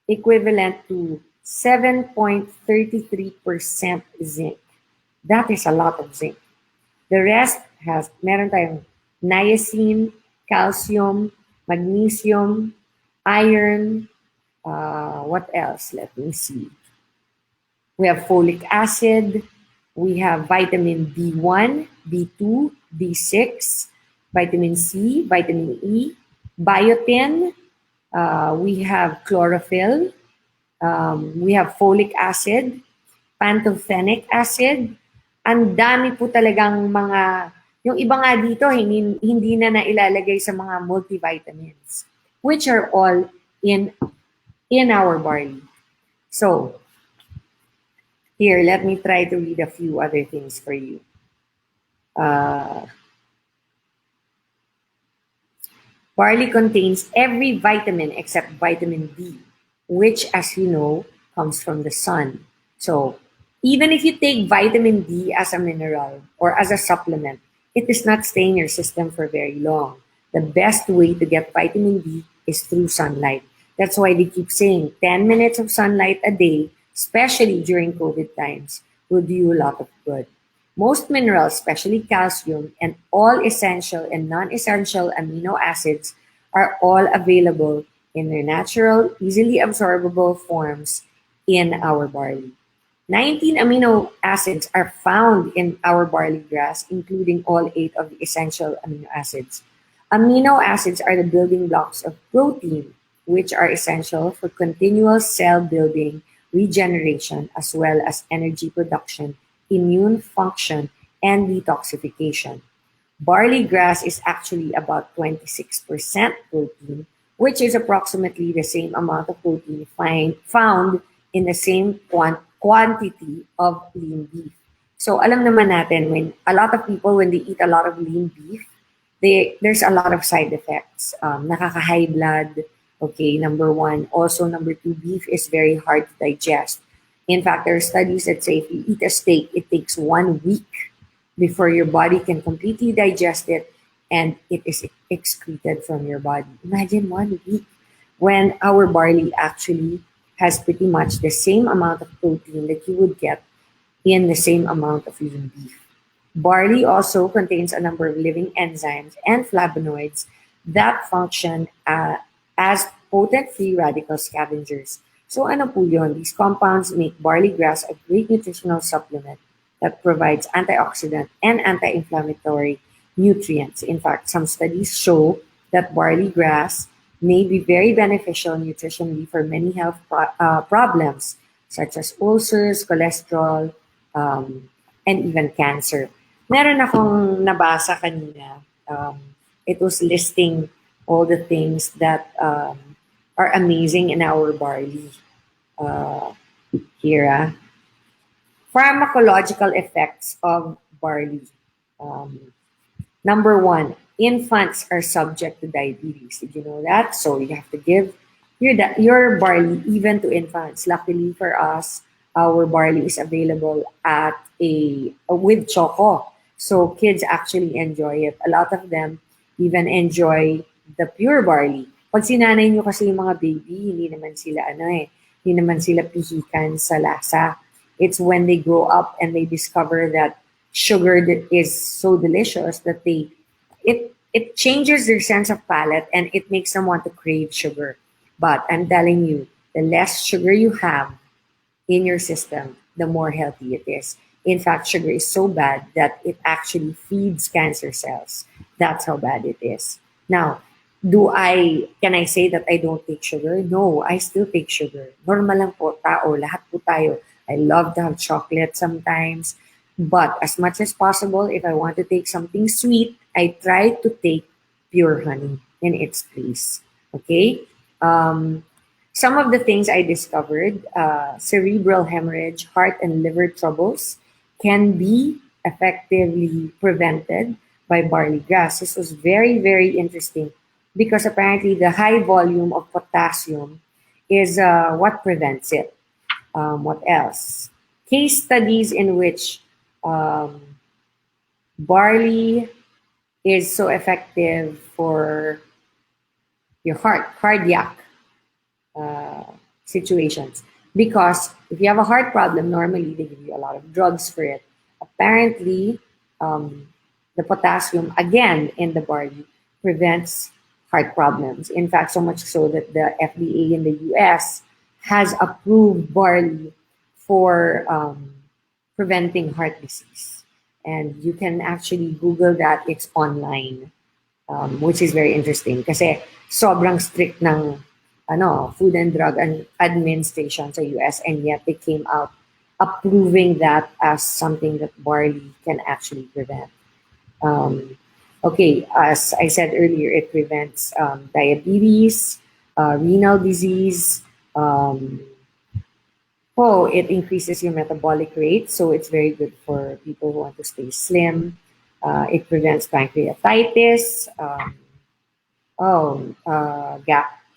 equivalent to 7.33% zinc. That is a lot of zinc. The rest meron tayong niacin, calcium, magnesium, iron, what else? Let me see. We have folic acid. We have vitamin B1, B2, B6, vitamin C, vitamin E, biotin. We have chlorophyll. We have folic acid, pantothenic acid. Ang dami po talagang mga, yung iba nga dito, hindi na nailalagay sa mga multivitamins, which are all in our barley. So, here, let me try to read a few other things for you. Barley contains every vitamin except vitamin D, which, as you know, comes from the sun. So, even if you take vitamin D as a mineral or as a supplement, it does not stay in your system for very long. The best way to get vitamin D is through sunlight. That's why they keep saying 10 minutes of sunlight a day, especially during COVID times, will do you a lot of good. Most minerals, especially calcium, and all essential and non-essential amino acids are all available in their natural, easily absorbable forms in our barley. 19 amino acids are found in our barley grass, including all 8 of the essential amino acids. Amino acids are the building blocks of protein, which are essential for continuous cell building, regeneration, as well as energy production, immune function, and detoxification. Barley grass is actually about 26% protein, which is approximately the same amount of protein found in the same quantity of lean beef. So alam naman natin, when a lot of people, when they eat a lot of lean beef, there's a lot of side effects. Nakaka-high blood, okay, number one. Also, number two, beef is very hard to digest. In fact, there are studies that say if you eat a steak, it takes 1 week before your body can completely digest it and it is excreted from your body. Imagine 1 week when our barley actually has pretty much the same amount of protein that you would get in the same amount of lean beef. Barley also contains a number of living enzymes and flavonoids that function as potent free radical scavengers. So ano po yun? These compounds make barley grass a great nutritional supplement that provides antioxidant and anti-inflammatory nutrients. In fact, some studies show that barley grass may be very beneficial nutritionally for many health problems such as ulcers, cholesterol, and even cancer. Meron akong nabasa kanina. It was listing all the things that are amazing in our barley. Here, pharmacological effects of barley. Number one, infants are subject to diabetes. Did you know that? So you have to give your barley even to infants. Luckily for us, our barley is available at with choco. So kids actually enjoy it. A lot of them even enjoy the pure barley. Pag sinanay nyo kasi yung mga baby, hindi naman sila hindi naman sila pihikan sa lasa. It's when they grow up and they discover that sugar is so delicious that it changes their sense of palate and it makes them want to crave sugar. But I'm telling you, the less sugar you have in your system, the more healthy it is. In fact, sugar is so bad that it actually feeds cancer cells. That's how bad it is. Now, can I say that I don't take sugar? No, I still take sugar. Normal lang po, tao, lahat po tayo. I love to have chocolate sometimes. But as much as possible, if I want to take something sweet, I try to take pure honey in its place. Okay? Some of the things I discovered, cerebral hemorrhage, heart and liver troubles can be effectively prevented by barley grass. This was very, very interesting because apparently the high volume of potassium is what prevents it. What else? Case studies in which barley is so effective for your cardiac situations. Because if you have a heart problem, normally they give you a lot of drugs for it. Apparently, the potassium, again, in the barley prevents heart problems. In fact, so much so that the FDA in the US has approved barley for preventing heart disease. And you can actually Google that. It's online, which is very interesting kasi sobrang strict ng Food and Drug Administration sa US, and yet they came out approving that as something that barley can actually prevent. Okay, as I said earlier, it prevents diabetes, renal disease. It increases your metabolic rate, so it's very good for people who want to stay slim. It prevents pancreatitis.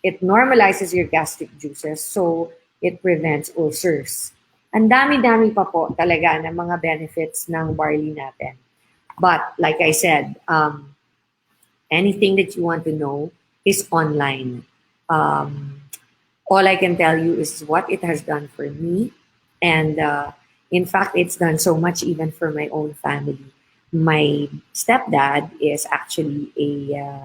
It normalizes your gastric juices, so it prevents ulcers. Ang dami-dami pa po talaga ng mga benefits ng barley natin. But like I said, anything that you want to know is online. Um, all I can tell you is what it has done for me. And in fact, it's done so much even for my own family. My stepdad is actually a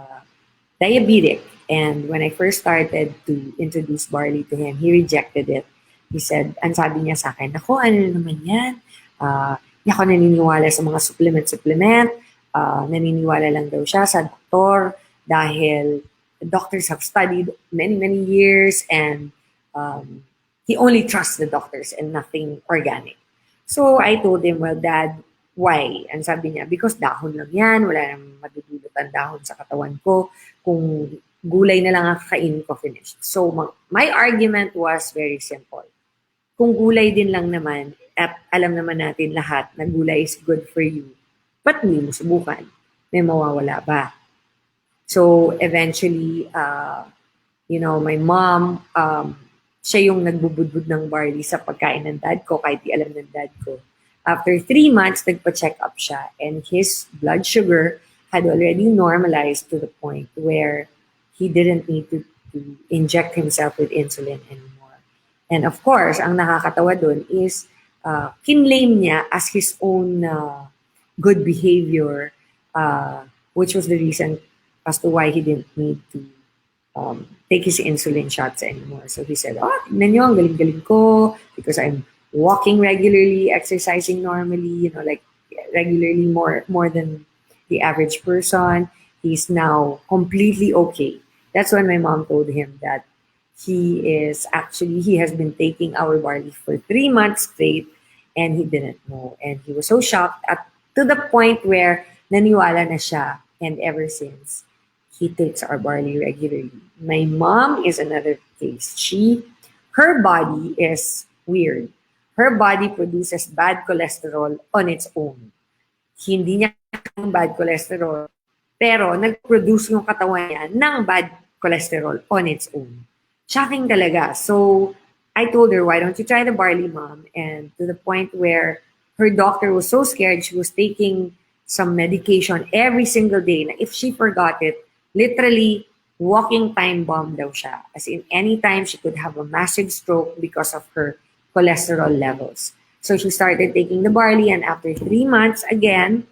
diabetic. And when I first started to introduce barley to him, he rejected it. He said, ang sabi niya sa akin, ako, ano na naman yan? Hindi ako naniniwala sa mga supplement. Naniniwala lang daw siya sa doktor dahil the doctors have studied many, many years and he only trusts the doctors and nothing organic. So I told him, well, Dad, why? Ang sabi niya, because dahon lang yan, wala namang madudulot ang dahon sa katawan ko. Kung gulay na lang ang kakainin ko, finished. So my argument was very simple. Kung gulay din lang naman, at alam naman natin lahat na gulay is good for you, ba't hindi mo subukan? May mawawala ba? So eventually, my mom, siya yung nagbubudbud ng barley sa pagkain ng dad ko, kahit di alam ng dad ko. After 3 months, nagpa-check up siya and his blood sugar had already normalized to the point where he didn't need to inject himself with insulin anymore. And of course, ang nakakatawa dun is kinlaim niya as his own good behavior, which was the reason as to why he didn't need to take his insulin shots anymore. So he said, tignan nyo, ang galing-galing ko because I'm walking regularly, exercising normally, like regularly more than the average person. He's now completely okay. That's when my mom told him that he has been taking our barley for 3 months straight and he didn't know. And he was so shocked to the point where naniwala na siya. And ever since, he takes our barley regularly. My mom is another case. Her body is weird. Her body produces bad cholesterol on its own. Hindi niya yung bad cholesterol, pero nag-produce yung katawan niya ng bad cholesterol on its own. Shocking talaga. So, I told her, why don't you try the barley, Mom? And to the point where her doctor was so scared, she was taking some medication every single day. Na if she forgot it, literally, walking time bomb daw siya. As in, anytime she could have a massive stroke because of her cholesterol levels. So she started taking the barley, and after 3 months, again,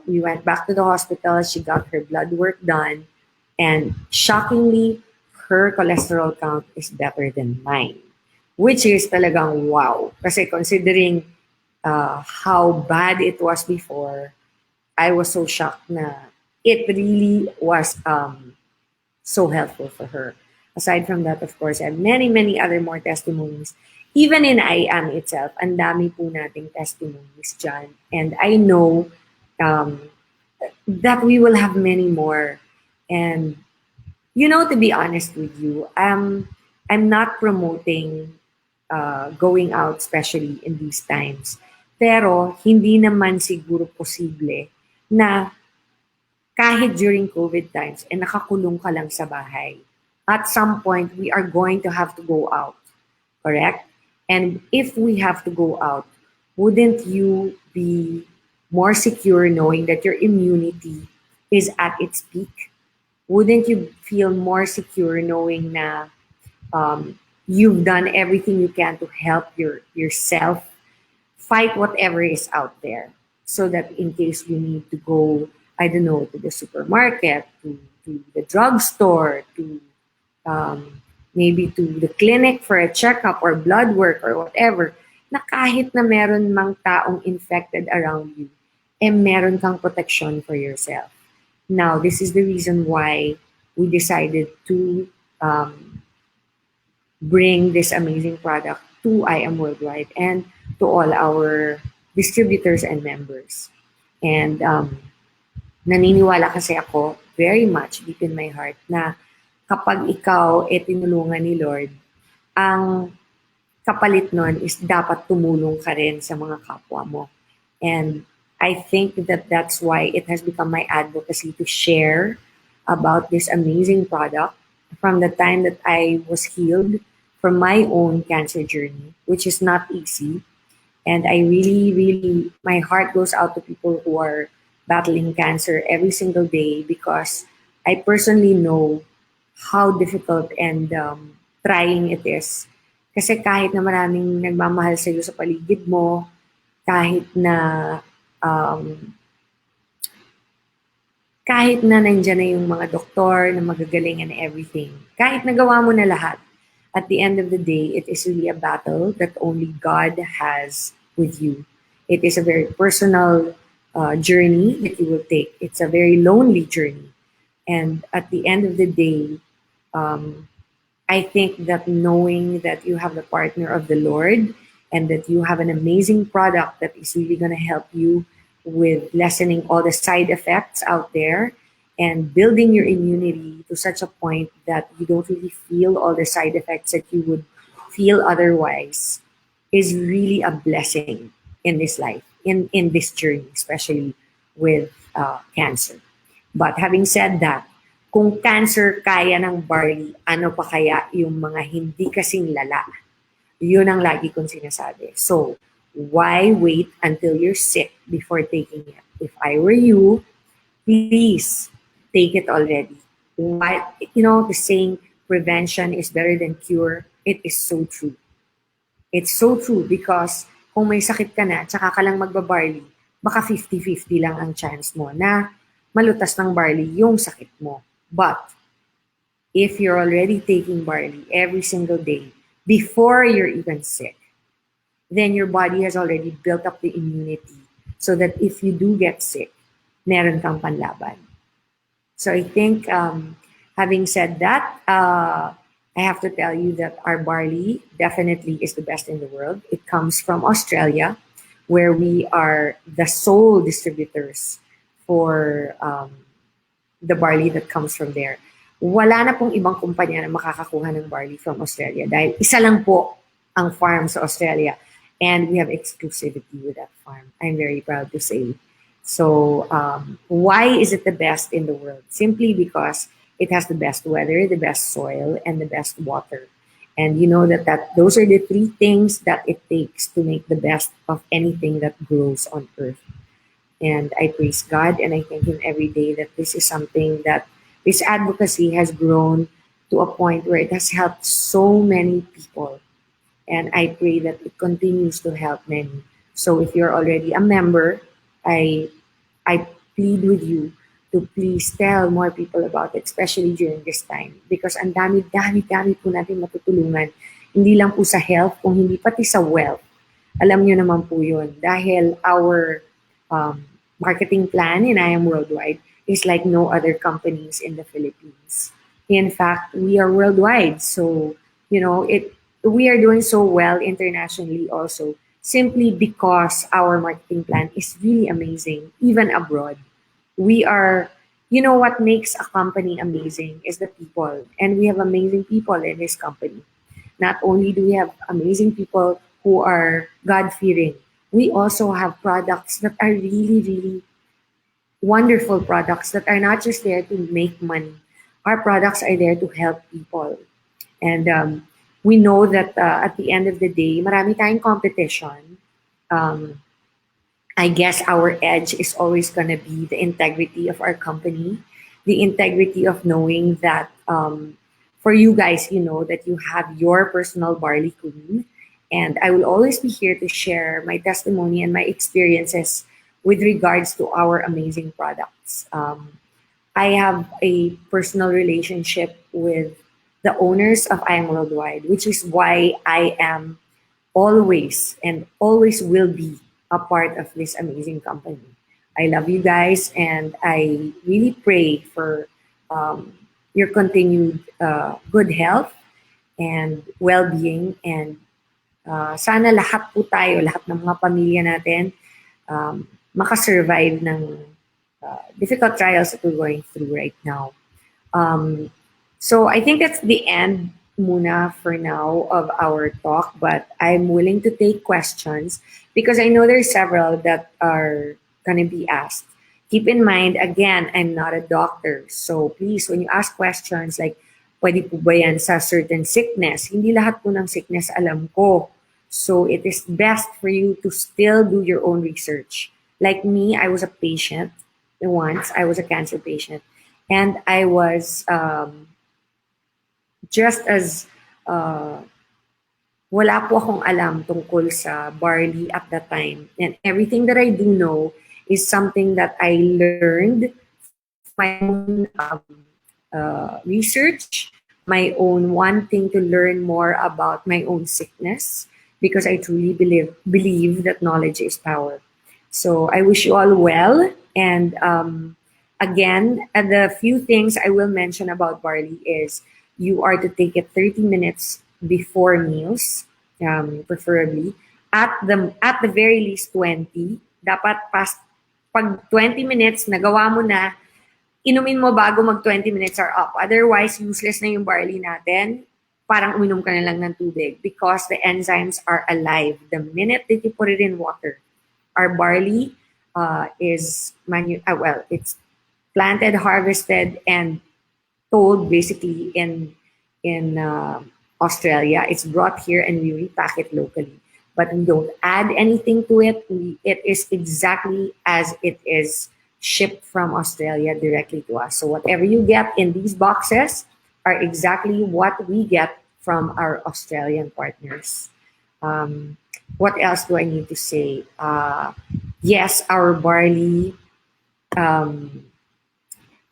we went back to the hospital. She got her blood work done, and shockingly, her cholesterol count is better than mine, which is talagang wow. Kasi considering how bad it was before, I was so shocked na it really was so helpful for her. Aside from that, of course, I have many, many other more testimonies. Even in I Am itself, ang dami po nating testimonies dyan. And I know that we will have many more. And, to be honest with you, I'm not promoting going out, especially in these times. Pero, hindi naman siguro posible na kahit during COVID times, nakakulong ka lang sa bahay. At some point, we are going to have to go out. Correct? And if we have to go out, wouldn't you be more secure knowing that your immunity is at its peak? Wouldn't you feel more secure knowing na you've done everything you can to help yourself fight whatever is out there? So that in case we need to go, I don't know, to the supermarket, to the drugstore, to maybe to the clinic for a checkup or blood work or whatever, na kahit na meron mang taong infected around you, meron kang protection for yourself. Now, this is the reason why we decided to bring this amazing product to I Am Worldwide and to all our distributors and members. And naniniwala kasi ako very much deep in my heart na kapag ikaw tinulungan ni Lord, ang kapalit nun is dapat tumulong ka rin sa mga kapwa mo. And I think that that's why it has become my advocacy to share about this amazing product from the time that I was healed from my own cancer journey, which is not easy. And I really, really, my heart goes out to people who are battling cancer every single day because I personally know how difficult and trying it is. Kasi kahit na maraming nagmamahal sa iyo sa paligid mo, um, kahit na nandyan na yung mga doktor na magagaling and everything, kahit nagawa mo na lahat, at the end of the day, it is really a battle that only God has with you. It is a very personal journey that you will take. It's a very lonely journey. And at the end of the day, I think that knowing that you have the partner of the Lord and that you have an amazing product that is really going to help you with lessening all the side effects out there and building your immunity to such a point that you don't really feel all the side effects that you would feel otherwise is really a blessing in this life, in this journey, especially with cancer. But having said that, kung cancer kaya ng barley, ano pa kaya yung mga hindi kasing lala? Yun ang lagi kong sinasabi. So, why wait until you're sick before taking it? If I were you, please take it already. Why, the saying, prevention is better than cure, it is so true. It's so true because kung may sakit ka na, tsaka ka lang magbabarley, baka 50-50 lang ang chance mo na malutas ng barley yung sakit mo. But if you're already taking barley every single day before you're even sick, then your body has already built up the immunity so that if you do get sick, meron kang panlaban. So I think having said that, I have to tell you that our barley definitely is the best in the world. It comes from Australia, where we are the sole distributors for the barley that comes from there. Wala na pong ibang kumpanya na makakakuha ng barley from Australia dahil isa lang po ang farm sa Australia and we have exclusivity with that farm. I'm very proud to say. So why is it the best in the world? Simply because it has the best weather, the best soil, and the best water. And you know that those are the three things that it takes to make the best of anything that grows on earth. And I praise God and I thank Him every day that this is something that this advocacy has grown to a point where it has helped so many people. And I pray that it continues to help many. So if you're already a member, I plead with you to please tell more people about it, especially during this time. Because ang dami po natin matutulungan. Hindi lang po sa health, kung hindi pati sa wealth. Alam nyo naman po yun. Dahil our marketing plan in I Am Worldwide is like no other companies in the Philippines. In fact, we are worldwide. So, we are doing so well internationally also, simply because our marketing plan is really amazing, even abroad. We are, what makes a company amazing is the people. And we have amazing people in this company. Not only do we have amazing people who are God-fearing, we also have products that are really, really wonderful products that are not just there to make money. Our products are there to help people. And we know that at the end of the day, marami tayong competition. I guess our edge is always going to be the integrity of our company, the integrity of knowing that for you guys, that you have your personal barley queen. And I will always be here to share my testimony and my experiences with regards to our amazing products. I have a personal relationship with the owners of I Am Worldwide, which is why I am always and always will be a part of this amazing company. I love you guys and I really pray for your continued good health and well-being, and sana lahat po tayo, lahat ng mga pamilya natin makasurvive ng difficult trials that we're going through right now. So I think that's the end muna for now of our talk, but I'm willing to take questions because I know there's several that are going to be asked. Keep in mind, again, I'm not a doctor. So please, when you ask questions like, pwede po ba yan sa certain sickness? Hindi lahat po ng sickness alam ko. So it is best for you to still do your own research. Like me, I was a patient once. I was a cancer patient, and I was just as wala po akong alam tungkol sa barley at that time. And everything that I do know is something that I learned from my own research, my own wanting to learn more about my own sickness, because I truly believe that knowledge is power. So I wish you all well. And again, the few things I will mention about barley is you are to take it 30 minutes before meals, preferably. At the very least 20. Dapat pag 20 minutes, nagawa mo na, inumin mo bago mag 20 minutes are up. Otherwise, useless na yung barley natin. Parang uminom ka na lang ng tubig because the enzymes are alive. The minute that you put it in water, our barley is it's planted, harvested, and sold basically in Australia. It's brought here and we repack it locally. But we don't add anything to it. It is exactly as it is shipped from Australia directly to us. So whatever you get in these boxes are exactly what we get from our Australian partners. What else do I need to say? Yes, our barley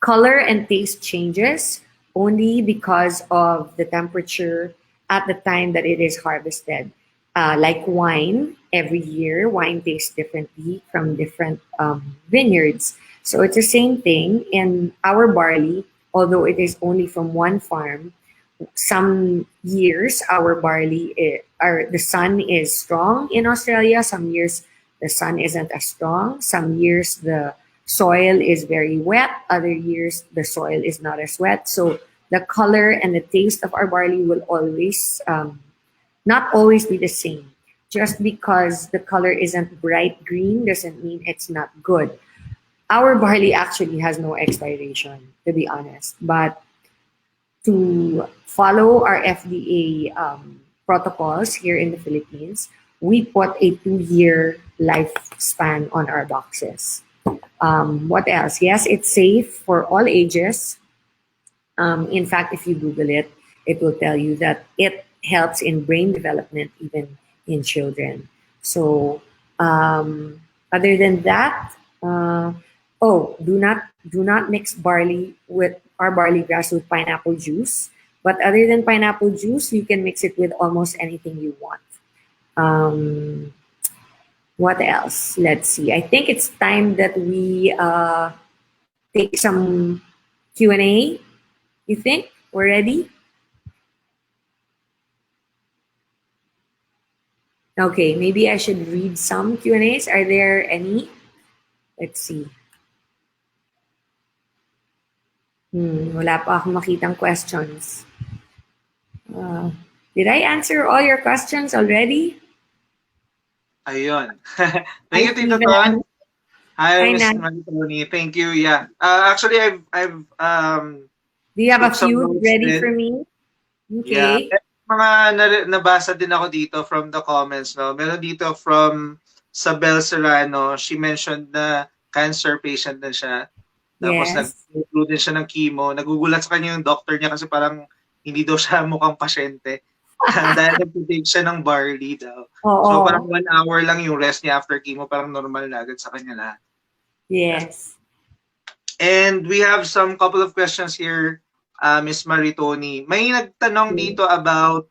color and taste changes only because of the temperature at the time that it is harvested. Like wine, every year wine tastes differently from different vineyards. So it's the same thing in our barley, although it is only from one farm. Some years our barley, the sun is strong in Australia. Some years the sun isn't as strong. Some years the soil is very wet. Other years the soil is not as wet. So the color and the taste of our barley will always not always be the same. Just because the color isn't bright green doesn't mean it's not good. Our barley actually has no expiration, to be honest. But to follow our FDA protocols here in the Philippines, we put a 2-year lifespan on our boxes. What else? Yes, it's safe for all ages. In fact, if you Google it, it will tell you that it helps in brain development even in children. So other than that, do not mix barley with our barley grass with pineapple juice. But other than pineapple juice, you can mix it with almost anything you want. What else? Let's see. I think it's time that we take some Q&A. You think we're ready? Okay, maybe I should read some Q&As. Are there any? Let's see. Wala pa akong makitang questions. Did I answer all your questions already? Ayun. Thank you, Tito Ton. Hi, Miss Maritoni. Thank you. Yeah. Actually, I've do you have a few ready for me? Okay. Yeah. Nabasa din ako dito from the comments. No? Meron dito from Sabel Serrano. She mentioned na cancer patient na siya. Tapos nag-include din siya ng chemo. Nagugulat sa kanya yung doctor niya kasi parang hindi daw siya mukhang pasyente. Dahil nag-take siya ng barley daw. So parang 1 hour lang yung rest niya after chemo. Parang normal na agad sa kanya lahat. Yes. And we have some couple of questions here. Miss Maritoni. May nagtanong dito about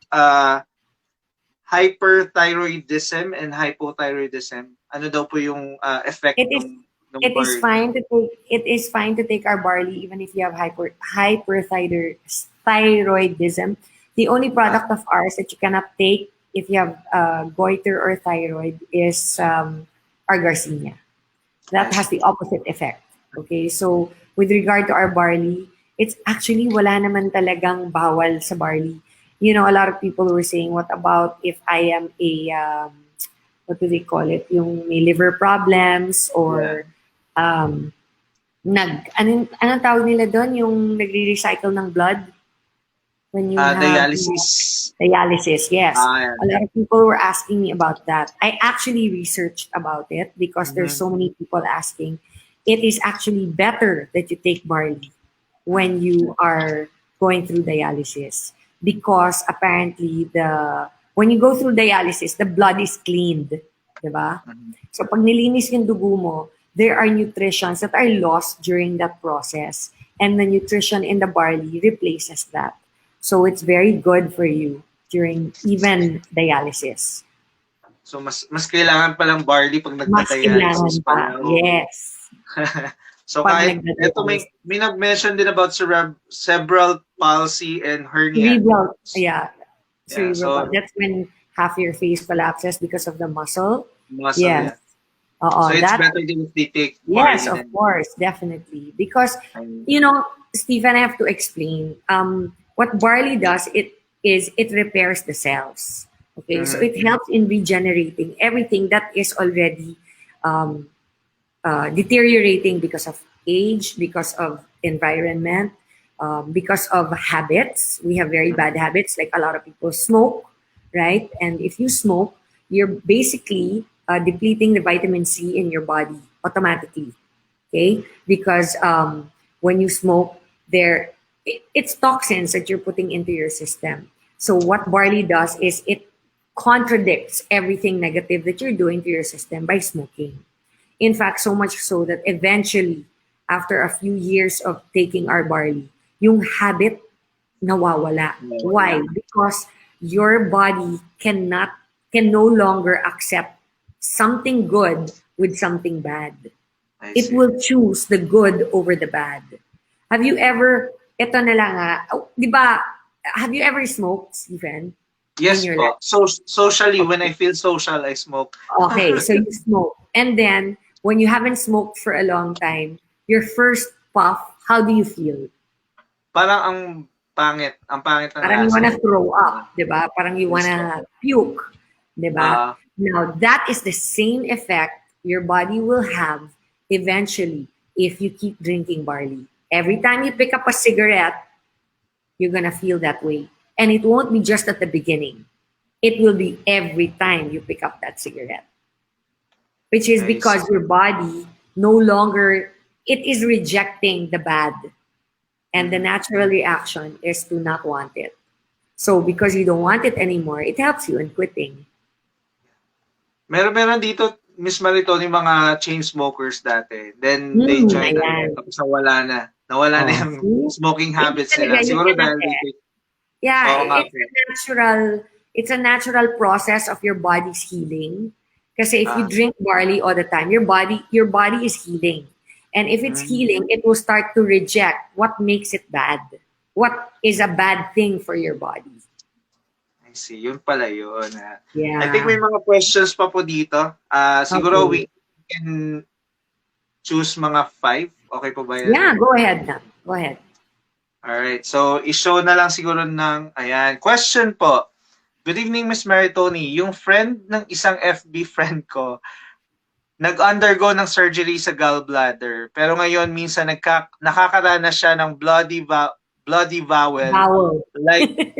hyperthyroidism and hypothyroidism. Ano daw po yung effect ng it is fine to take our barley even if you have hyperthyroidism. The only product of ours that you cannot take if you have goiter or thyroid is our Garcinia. That has the opposite effect. Okay, so with regard to our barley, it's actually wala naman talagang bawal sa barley. You know, a lot of people were saying, what about if I am a, what do they call it? Yung may liver problems or, anong tawag nila doon? Yung nagre-recycle ng blood? When you have dialysis. Dialysis, yes. Yeah. A lot of people were asking me about that. I actually researched about it because there's so many people asking. it is actually better that you take barley when you are going through dialysis, because apparently when you go through dialysis, the blood is cleaned, diba? So pag nilinis yung dugo mo, there are nutrients that are lost during that process, and the nutrition in the barley replaces that. So it's very good for you during even dialysis. So mas kailangan palang barley pag Mas kailangan nagda-dialysis pa. pala. Yes. So Pag kahit ito may nag-mention din about cerebral palsy and hernia. Cerebral, yeah. Yeah, Cerebral. so That's when half your face collapses because of the muscle. muscle, Yes. yeah. Oo, So it's that, better than if they take barley. yes, of course, definitely. Because, Stephen, I have to explain. What barley does, it repairs the cells. Okay, so it helps in regenerating everything that is already deteriorating because of age, because of environment, because of habits. We have very bad habits, like a lot of people smoke, right? And if you smoke, you're basically depleting the vitamin C in your body automatically, okay? Because when you smoke, it's toxins that you're putting into your system. So what barley does is it contradicts everything negative that you're doing to your system by smoking. In fact, so much so that eventually, after a few years of taking our barley, yung habit nawawala. Why? Because your body can no longer accept something good with something bad. It will choose the good over the bad. Have you ever, ito na lang di ba, have you ever smoked, Stephen? Yes po. So socially, when I feel social, I smoke. Okay, so you smoke. And then, when you haven't smoked for a long time, your first puff, how do you feel? Parang ang pangit ng Parang you lasa. wanna throw up, di ba? Parang you wanna puke, di ba? Now, that is the same effect your body will have eventually if you keep drinking barley. Every time you pick up a cigarette, you're gonna feel that way. And it won't be just at the beginning. It will be every time you pick up that cigarette. Which is because your body no longer, it is rejecting the bad. And the natural reaction is to not want it. So because you don't want it anymore, it helps you in quitting. Meron dito, Miss Maritoni, mga chain smokers dati. Then they joined tapos nawala na. Nawala na yung smoking habits nila. Siguro dahil they take. Yeah, it's a natural process of your body's healing. Kasi if you drink barley all the time, your body is healing. And if it's healing, it will start to reject what makes it bad. What is a bad thing for your body. I see. Yun pala yun. Yeah. I think may mga questions pa po dito. Siguro we can choose mga 5. Okay po ba yan? Yeah, go ahead na. Go ahead. Alright. So, i-show na lang siguro ng, ayan. Question po. Good evening, Miss Maritoni. Yung friend ng isang FB friend ko, nag-undergo ng surgery sa gallbladder. Pero ngayon, minsan nakakaranas siya ng bloody bowel. Like,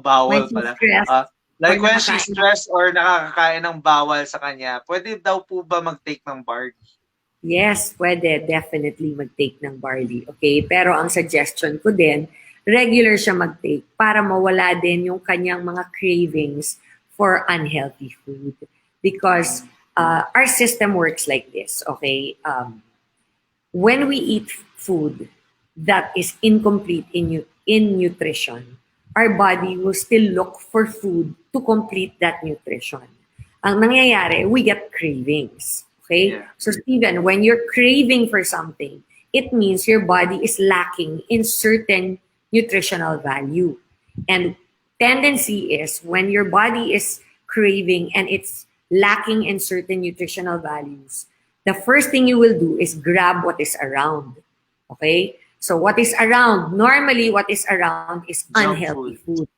bowel pala. Like when she's stressed or nakakakain ng bawal sa kanya, pwede daw po ba mag-take ng barley? Yes, pwede. Definitely mag-take ng barley. Okay? Pero ang suggestion ko din, regular siya mag-take para mawala din yung kanyang mga cravings for unhealthy food. Because our system works like this, okay? When we eat food that is incomplete in nutrition, our body will still look for food to complete that nutrition. Ang nangyayari, we get cravings. Okay? Yeah. So Steven, when you're craving for something, it means your body is lacking in certain nutritional value. And tendency is when your body is craving and it's lacking in certain nutritional values, the first thing you will do is grab what is around. Okay? So what is around? Normally, what is around is unhealthy food.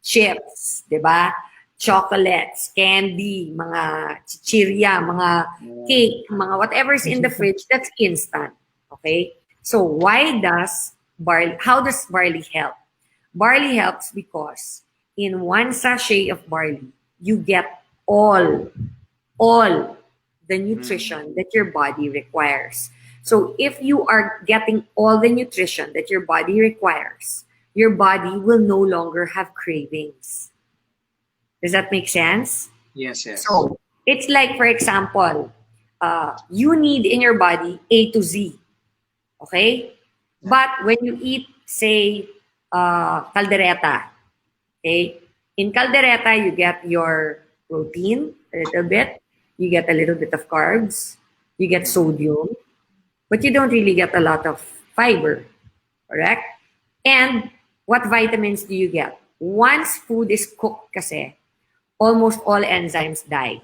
Chips, diba? Chocolates, candy, mga chichirya, mga cake, mga whatever's in the fridge, that's instant. Okay? So how does barley help? Barley helps because in one sachet of barley, you get all the nutrition that your body requires. So if you are getting all the nutrition that your body requires, your body will no longer have cravings. Does that make sense? Yes, yes. So it's like, for example, you need in your body A to Z. Okay? But when you eat, say, caldereta, okay? In caldereta, you get your protein a little bit, you get a little bit of carbs, you get sodium, but you don't really get a lot of fiber, correct? And what vitamins do you get? Once food is cooked kasi, almost all enzymes die.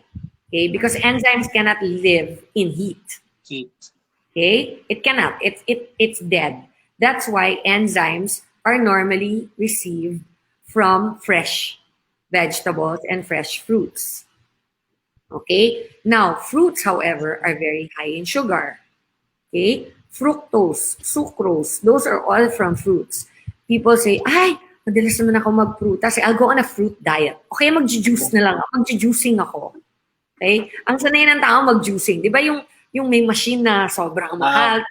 Okay? Because enzymes cannot live in heat. Heat. Okay? It cannot. It's dead. That's why enzymes are normally received from fresh vegetables and fresh fruits. Okay? Now, fruits, however, are very high in sugar. Okay? Fructose, sucrose, those are all from fruits. People say, ay, madalas naman ako magprutas. I'll go on a fruit diet. Okay, mag-juice na lang. Mag-juicing ako. Okay? Ang sanay ng tao mag-juicing. Di ba yung may machine na sobrang mahal?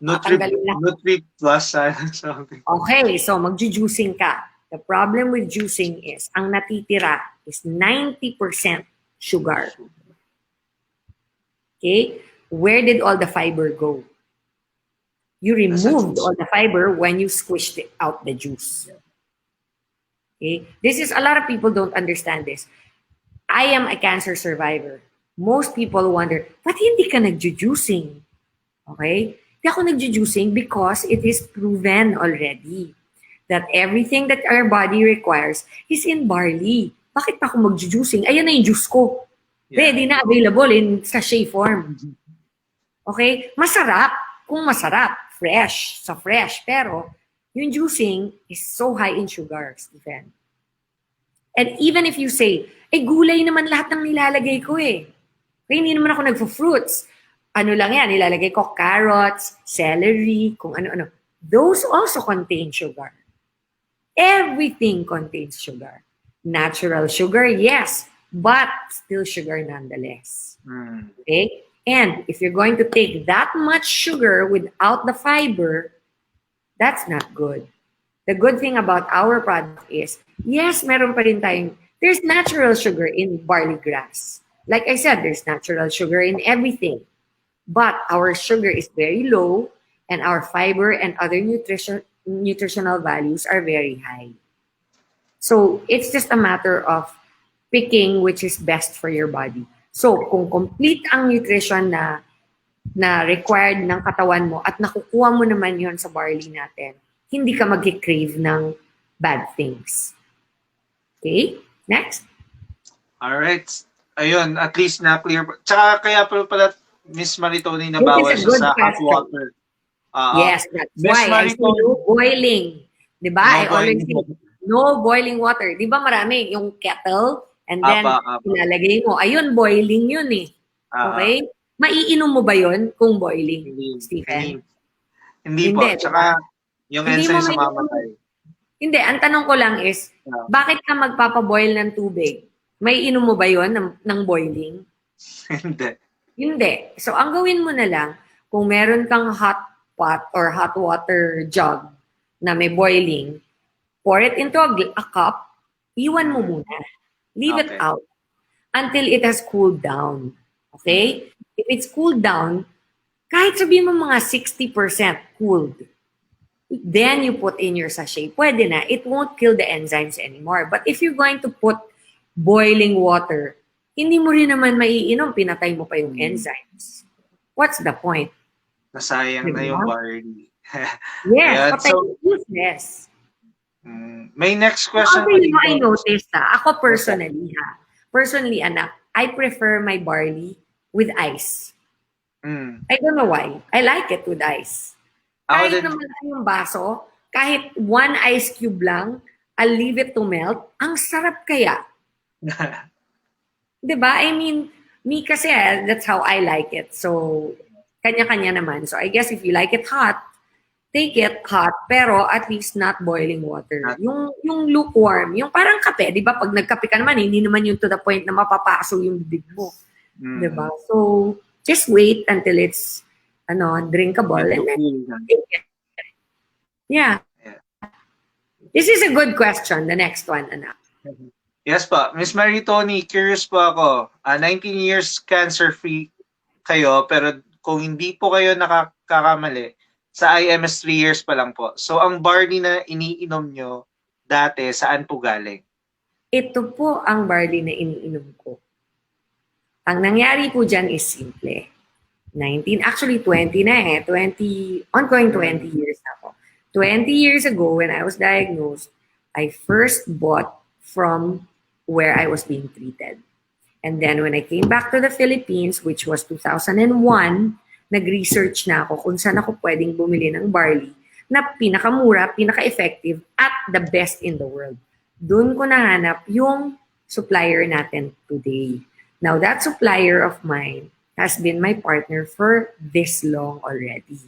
Nutri plus something. Okay, so mag-juicing ka. The problem with juicing is, ang natitira is 90% sugar. Okay? Where did all the fiber go? You removed all the fiber when you squished it out the juice. Okay? This is, a lot of people don't understand this. I am a cancer survivor. Most people wonder, ba't hindi ka nag-juicing? Okay? Hindi ako nag-juicing because it is proven already that everything that our body requires is in barley. Bakit pa ako mag-juicing? Ayan na yung juice ko. Ready na, available in sachet form. Okay? Masarap. Kung masarap, fresh, sa fresh. Pero, yung juicing is so high in sugar, Stephen. And even if you say, gulay naman lahat ng nilalagay ko eh. Kaya hindi naman ako nagpo-fruits. Ano lang yan, nilalagay ko carrots, celery, kung ano-ano. Those also contain sugar. Everything contains sugar. Natural sugar, yes, but still sugar nonetheless. Okay? And if you're going to take that much sugar without the fiber, that's not good. The good thing about our product is, yes, meron pa rin tayong, there's natural sugar in barley grass. Like I said, there's natural sugar in everything. But our sugar is very low and our fiber and other nutritional values are very high. So it's just a matter of picking which is best for your body. So kung complete ang nutrition na required ng katawan mo at nakukuha mo naman yon sa barley natin, hindi ka mag-crave ng bad things. Okay? Next. Alright. Ayun, at least na-clear. Tsaka kaya pala Miss Maritoni nabawas sa hot water. Yes, that's why I say no boiling. Diba? I always say, no boiling water. Diba marami? Yung kettle, and then ilalagay mo. Ayun, boiling yun eh. Okay? Maiinom mo ba yun kung boiling, Stephen? Hindi po. Tsaka yung enzyme sa mamatay. Hindi. Ang tanong ko lang is, bakit ka magpapaboil ng tubig? May inom mo ba yun ng boiling? Hindi. Hindi. So, ang gawin mo na lang, kung meron kang hot pot or hot water jug na may boiling, pour it into a cup, iwan mo muna. Leave it out until it has cooled down. Okay? If it's cooled down, kahit sabihin mo mga 60% cooled, then you put in your sachet. Pwede na. It won't kill the enzymes anymore. But if you're going to put boiling water, hindi mo rin naman maiinom, pinatay mo pa yung enzymes. What's the point? Nasayang na yung barley. Yes, patay useless. May next question. I noticed ako personally Personally, anak, I prefer my barley with ice. I don't know why. I like it with ice. Kahit naman yung baso, kahit one ice cube lang, I'll leave it to melt. Ang sarap kaya. Diba? I mean, me kasi, that's how I like it. So, kanya-kanya naman. So, I guess if you like it hot, take it hot, pero at least not boiling water. Yung lukewarm, yung parang kape, di ba? Pag nagkape ka naman, hindi naman yung to the point na mapapaso yung bibig mo. Di ba? So, just wait until it's drinkable. And then, Cool na. yeah. Yeah. This is a good question. The next one, anak. Yes po. Miss Maritoni, curious po ako. 19 years cancer-free kayo, pero kung hindi po kayo nakakakamali, sa IMS 3 years pa lang po. So, ang barley na iniinom nyo dati, saan po galing? Ito po ang barley na iniinom ko. Ang nangyari po dyan is simple. 20 na eh. 20 years na ako. 20 years ago, when I was diagnosed, I first bought from where I was being treated. And then when I came back to the Philippines, which was 2001, nag-research na ako kung saan ako pwedeng bumili ng barley na pinakamura, pinaka-effective, at the best in the world. Doon ko nahanap yung supplier natin today. Now, that supplier of mine has been my partner for this long already.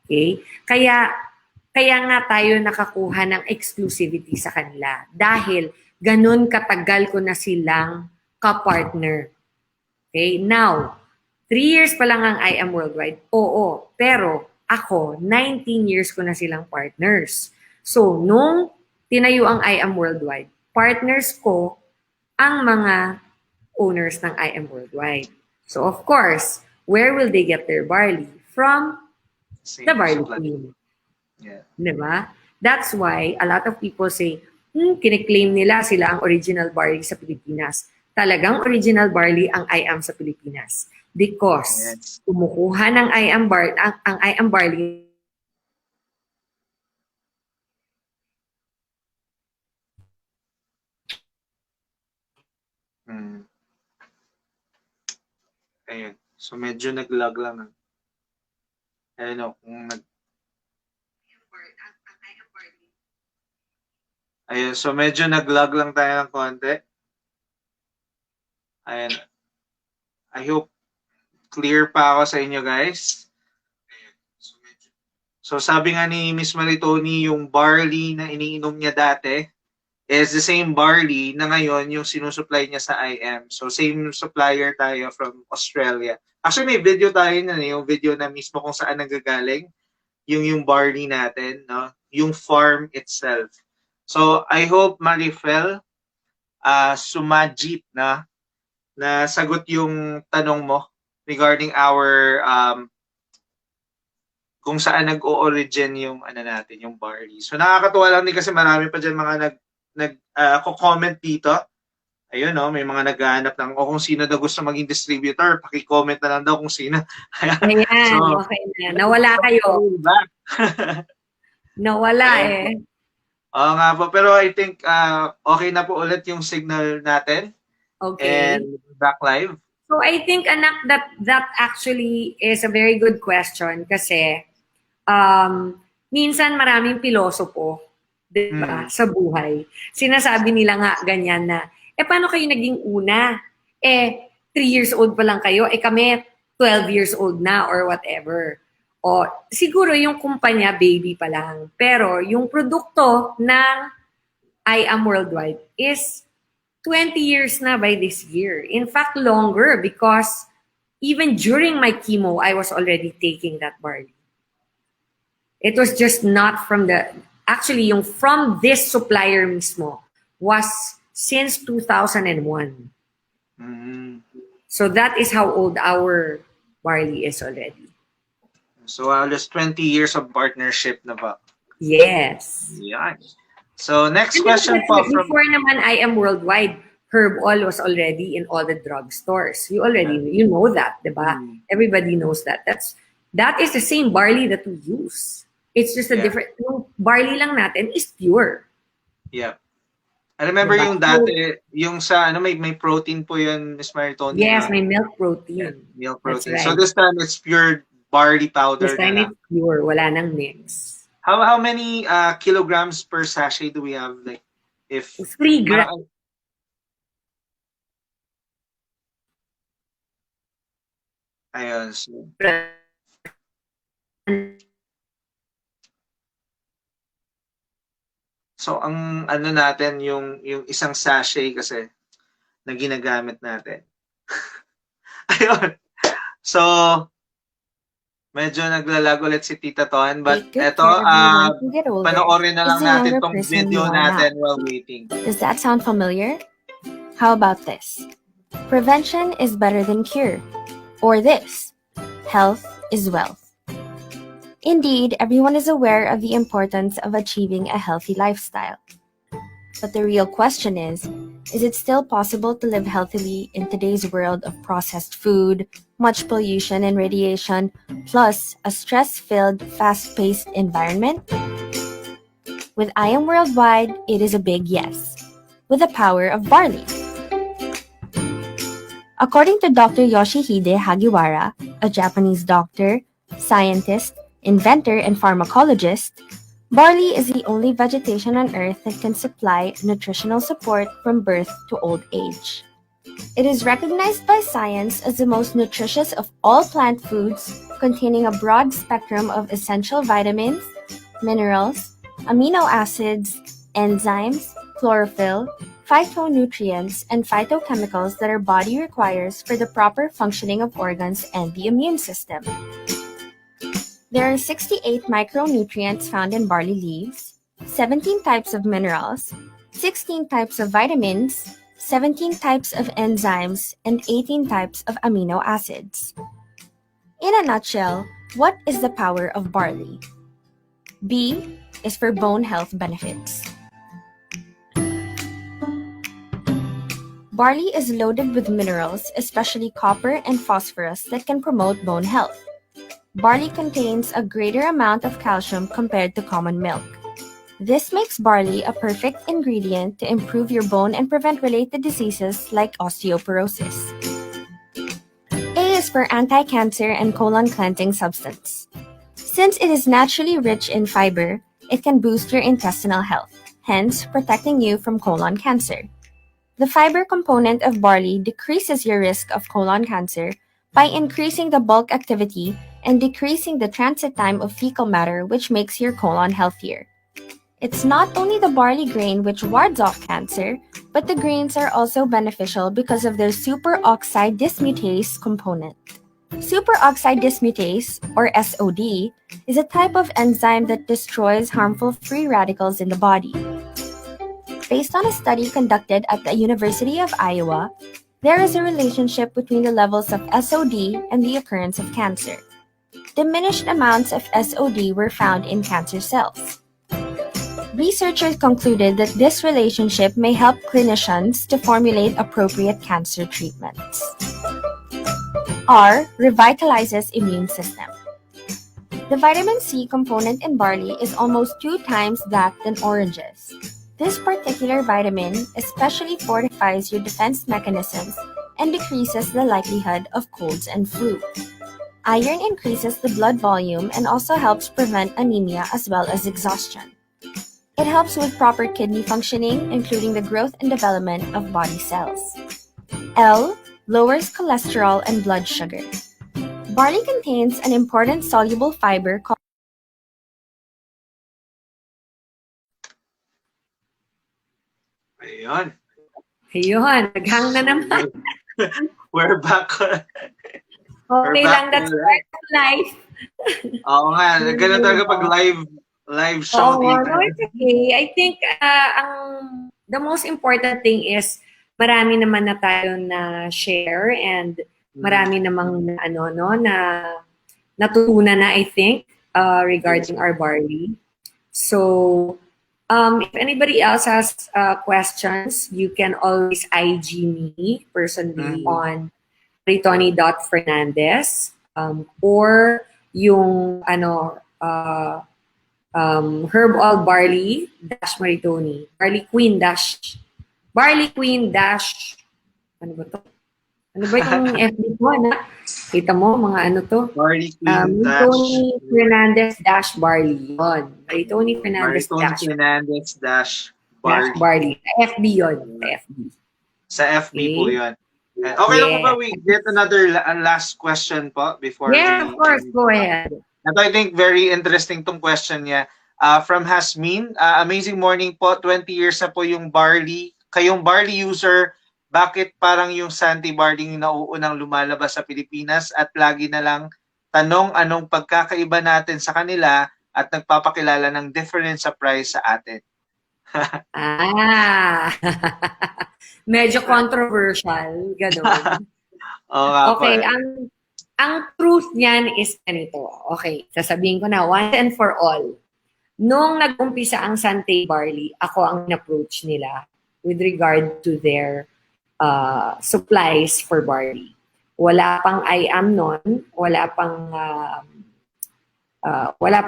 Okay? Kaya nga tayo nakakuha ng exclusivity sa kanila dahil ganun katagal ko na silang ka-partner. Okay? Now, 3 years pa lang ang I Am Worldwide. Oo, pero ako, 19 years ko na silang partners. So, nung tinayo ang I Am Worldwide, partners ko ang mga owners ng I Am Worldwide. So, of course, where will they get their barley? From the barley queen. Yeah. Diba? That's why a lot of people say, kiniklaim nila sila ang original barley sa Pilipinas. Talagang original barley ang I Am sa Pilipinas. Because kumukuha ng ang I Am barley Ayun. So, medyo nag-lag lang. Ayun o, kung Ayun, so medyo nag-lag lang tayo ng konti. Ayun. I hope clear pa ako sa inyo, guys. So, sabi nga ni Miss Maritoni, yung barley na iniinom niya dati is the same barley na ngayon yung sinusupply niya sa IM. So, same supplier tayo from Australia. Actually, may video tayo na, yung video na mismo kung saan nagagaling yung barley natin, no? Yung farm itself. So, I hope, Marifel, sumajit na sagot yung tanong mo regarding our kung saan nag-o-origin yung natin, yung barley. So nakakatuwa lang din kasi marami pa diyan mga nag-comment dito. Ayun no, may mga naghahanap ng kung sino daw gusto maging distributor, paki-comment na lang daw kung sino. Ayan, so, okay na. Nawala kayo. Nawala eh. Oo nga po, pero I think okay na po ulit yung signal natin. Okay. And back live. So I think, anak, that actually is a very good question kasi minsan maraming pilosopo, diba, sa buhay. Sinasabi nila nga ganyan na, paano kayo naging una? 3 years old pa lang kayo, kami 12 years old na or whatever. O siguro yung kumpanya baby pa lang. Pero yung produkto ng I Am Worldwide is 20 years na by this year. In fact, longer because even during my chemo, I was already taking that barley. It was just not from actually yung from this supplier mismo was since 2001. So that is how old our barley is already. So almost 20 years of partnership na ba? Yes. Yeah. So next question po from... Before naman I Am Worldwide, Herb All was already in all the drugstores. You know that, diba? Everybody knows that. That is the same barley that we use. It's just a different... Yung barley lang natin is pure. Yeah. I remember diba? Yung dati, yung sa, may protein po yun, Ms. Maritoni. Yes, may milk protein. Yeah, milk protein. Right. So this time, it's pure barley powder. This time it's pure. Wala nang mix. How many kilograms per sachet do we have? Like, if 3 grams. Ayun. So, so ang natin, yung isang sachet kasi na ginagamit natin. Ayun. So, Medyo naglalag ulit si Tita Ton. But Take good eto, care of you once you get older panoorin na is lang the natin younger tong person you video are now. natin while waiting. Does that sound familiar? How about this? Prevention is better than cure. Or this: health is wealth. Indeed, everyone is aware of the importance of achieving a healthy lifestyle. But the real question is it still possible to live healthily in today's world of processed food, much pollution and radiation, plus a stress-filled, fast-paced environment? With I Am Worldwide, it is a big yes, with the power of barley. According to Dr. Yoshihide Hagiwara, a Japanese doctor, scientist, inventor, and pharmacologist, barley is the only vegetation on Earth that can supply nutritional support from birth to old age. It is recognized by science as the most nutritious of all plant foods, containing a broad spectrum of essential vitamins, minerals, amino acids, enzymes, chlorophyll, phytonutrients, and phytochemicals that our body requires for the proper functioning of organs and the immune system. There are 68 micronutrients found in barley leaves, 17 types of minerals, 16 types of vitamins, 17 types of enzymes, and 18 types of amino acids. In a nutshell, what is the power of barley? B is for bone health benefits. Barley is loaded with minerals, especially copper and phosphorus, that can promote bone health. Barley contains a greater amount of calcium compared to common milk. This makes barley a perfect ingredient to improve your bone and prevent related diseases like osteoporosis. A is for anti-cancer and colon cleansing substance. Since it is naturally rich in fiber, it can boost your intestinal health, hence protecting you from colon cancer. The fiber component of barley decreases your risk of colon cancer by increasing the bulk activity and decreasing the transit time of fecal matter, which makes your colon healthier. It's not only the barley grain which wards off cancer, but the grains are also beneficial because of their superoxide dismutase component. Superoxide dismutase, or SOD, is a type of enzyme that destroys harmful free radicals in the body. Based on a study conducted at the University of Iowa, there is a relationship between the levels of SOD and the occurrence of cancer. Diminished amounts of SOD were found in cancer cells. Researchers concluded that this relationship may help clinicians to formulate appropriate cancer treatments. R revitalizes immune system. The vitamin C component in barley is almost 2 times that than oranges. This particular vitamin especially fortifies your defense mechanisms and decreases the likelihood of colds and flu. Iron increases the blood volume and also helps prevent anemia as well as exhaustion. It helps with proper kidney functioning, including the growth and development of body cells. L lowers cholesterol and blood sugar. Barley contains an important soluble fiber called Ayun. Ayun, naghang na naman. We're back. Okay back lang, that's ulit. part of life. Oo nga, ganun talaga pag live show, Oo, Tita. no, it's okay. I think the most important thing is marami naman na tayo na share and marami namang na natutunan na, I think, regarding our barley. So, if anybody else has questions, you can always IG me personally on Maritoni.Fernandez or yung Herbal Barley dash Maritoni. Barley Queen dash ano ba to? Ano ba yung FB ko na? Kita mo mga to? Barley Queen Maritoni Fernandez dash Barley. Yun. Maritoni Fernandez dash Barley. Barley. FB yun. FB. Sa FB po yun. Okay lang po ba we get another last question po before of course. Go ahead. And I think very interesting tong question niya. From Hasmin, amazing morning po. 20 years na po yung barley. Kayong barley user, bakit parang yung Santi barley yung nauunang lumalabas sa Pilipinas at lagi na lang tanong anong pagkakaiba natin sa kanila at nagpapakilala ng difference sa price sa atin. Ah, medyo controversial, ganun. Oo nga po Okay, eh. ang truth niyan is ganito. Okay, sasabihin ko na once and for all. Nung nag-umpisa ang Sante Barley, ako ang approach nila with regard to their supplies for barley. Wala pang IAM noon, wala pa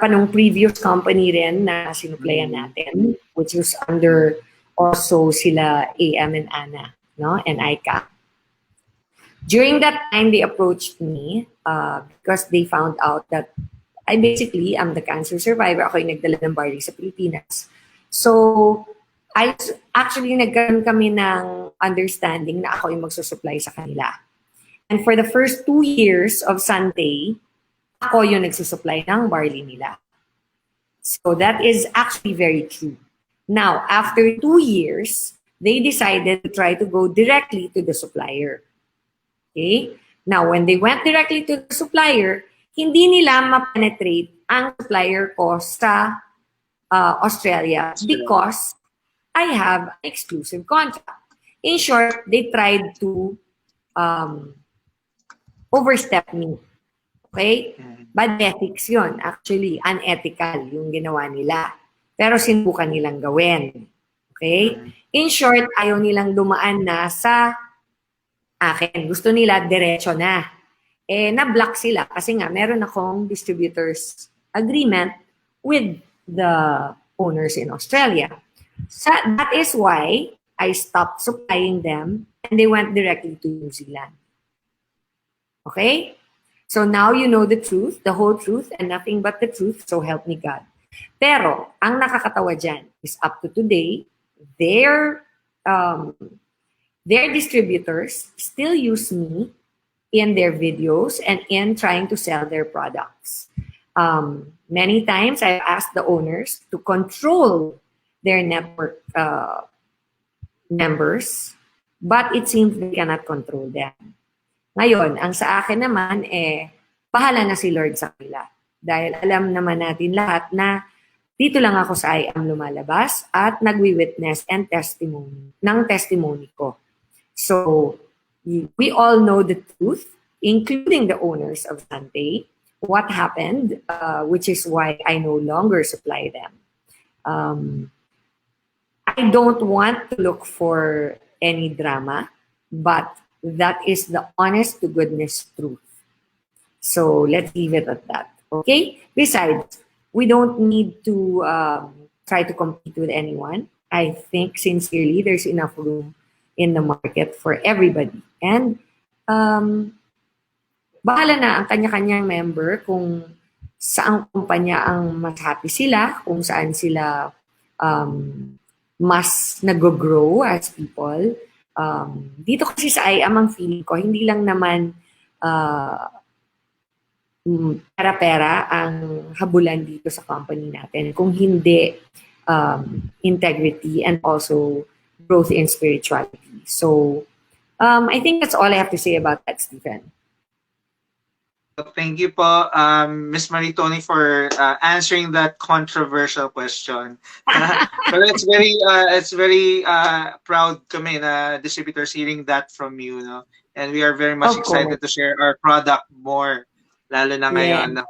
nung previous company rin na sinuplayan natin, which was under also sila AM and ANA, no? And ICA. During that time, they approached me because they found out that I basically am the cancer survivor. Ako yung nagdala ng barley sa Pilipinas. So, actually nagkaroon kami ng understanding na ako yung magsusupply sa kanila. And for the first 2 years of Sante, ako yung nagsusupply ng barley nila. So that is actually very true. Now, after 2 years, they decided to try to go directly to the supplier. Okay? Now, when they went directly to the supplier, hindi nila ma-penetrate ang supplier ko sa Australia because I have an exclusive contract. In short, they tried to overstep me. Okay? Bad ethics yun. Actually, unethical yung ginawa nila. Pero sinubukan nilang gawin. Okay? In short, ayaw nilang dumaan na sa akin. Gusto nila diretso na. Na-block sila kasi nga meron akong distributors agreement with the owners in Australia. So that is why I stopped supplying them and they went directly to New Zealand. Okay? So now you know the truth, the whole truth, and nothing but the truth, so help me God. Pero, ang nakakatawa dyan is up to today, their distributors still use me in their videos and in trying to sell their products. Many times, I've asked the owners to control their network members, but it seems they cannot control them. Ngayon, ang sa akin naman, bahala na si Lord sa kanila. Dahil alam naman natin lahat na dito lang ako sa IAM lumalabas at nagwi-witness and testimony ko. So, we all know the truth, including the owners of Sante, what happened, which is why I no longer supply them. I don't want to look for any drama, but that is the honest to goodness truth. So let's leave it at that. Okay? Besides, we don't need to try to compete with anyone. I think sincerely there's enough room in the market for everybody. And bahala na ang kanya-kanyang member kung saang kumpanya ang mas happy sila, kung saan sila mas nag-grow as people. Dito kasi sa IAM ang feeling ko, hindi lang naman pera-pera ang habulan dito sa company natin. Kung hindi, integrity and also growth in spirituality. So, I think that's all I have to say about that, Stephen. Thank you po, Ms. Maritoni, for answering that controversial question. But it's very proud kami na distributors hearing that from you, no? And we are very much excited to share our product more, lalo na ngayon. Yeah.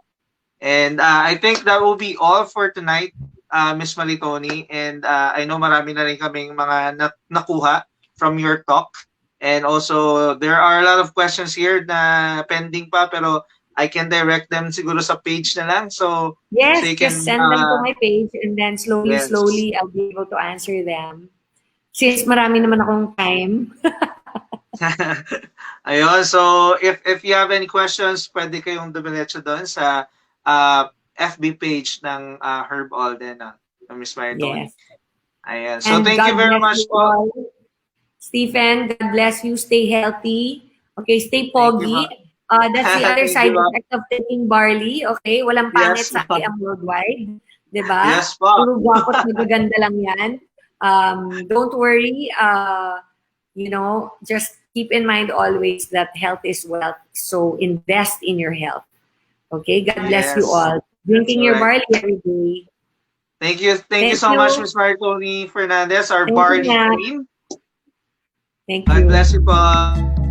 And I think that will be all for tonight, Ms. Maritoni. And I know marami na rin kaming mga nakuha from your talk. And also, there are a lot of questions here na pending pa, pero I can direct them siguro sa page na lang. So, yes, so you can, just send them to my page and then slowly, I'll be able to answer them. Since marami naman akong time. Ayun, so if you have any questions, pwede kayong dumiretso doon sa FB page ng Herb Alden, Ms. Maritoni. Yes. Ayan. So, and thank you very much po. Stephen, God bless you. Stay healthy. Okay, stay poggy. That's the other side effect of taking barley. Okay, walang pangit sa IAM worldwide. Diba? Yes po. Puro gwapot magaganda lang yan. Don't worry. Just keep in mind always that health is wealth. So invest in your health. Okay, God bless you Yes. all. Drinking your right. barley every day. Thank you Thank so you. much, Ms. Maritoni Fernandez, our Thank you, barley Matt. queen. Thank God you. bless you po.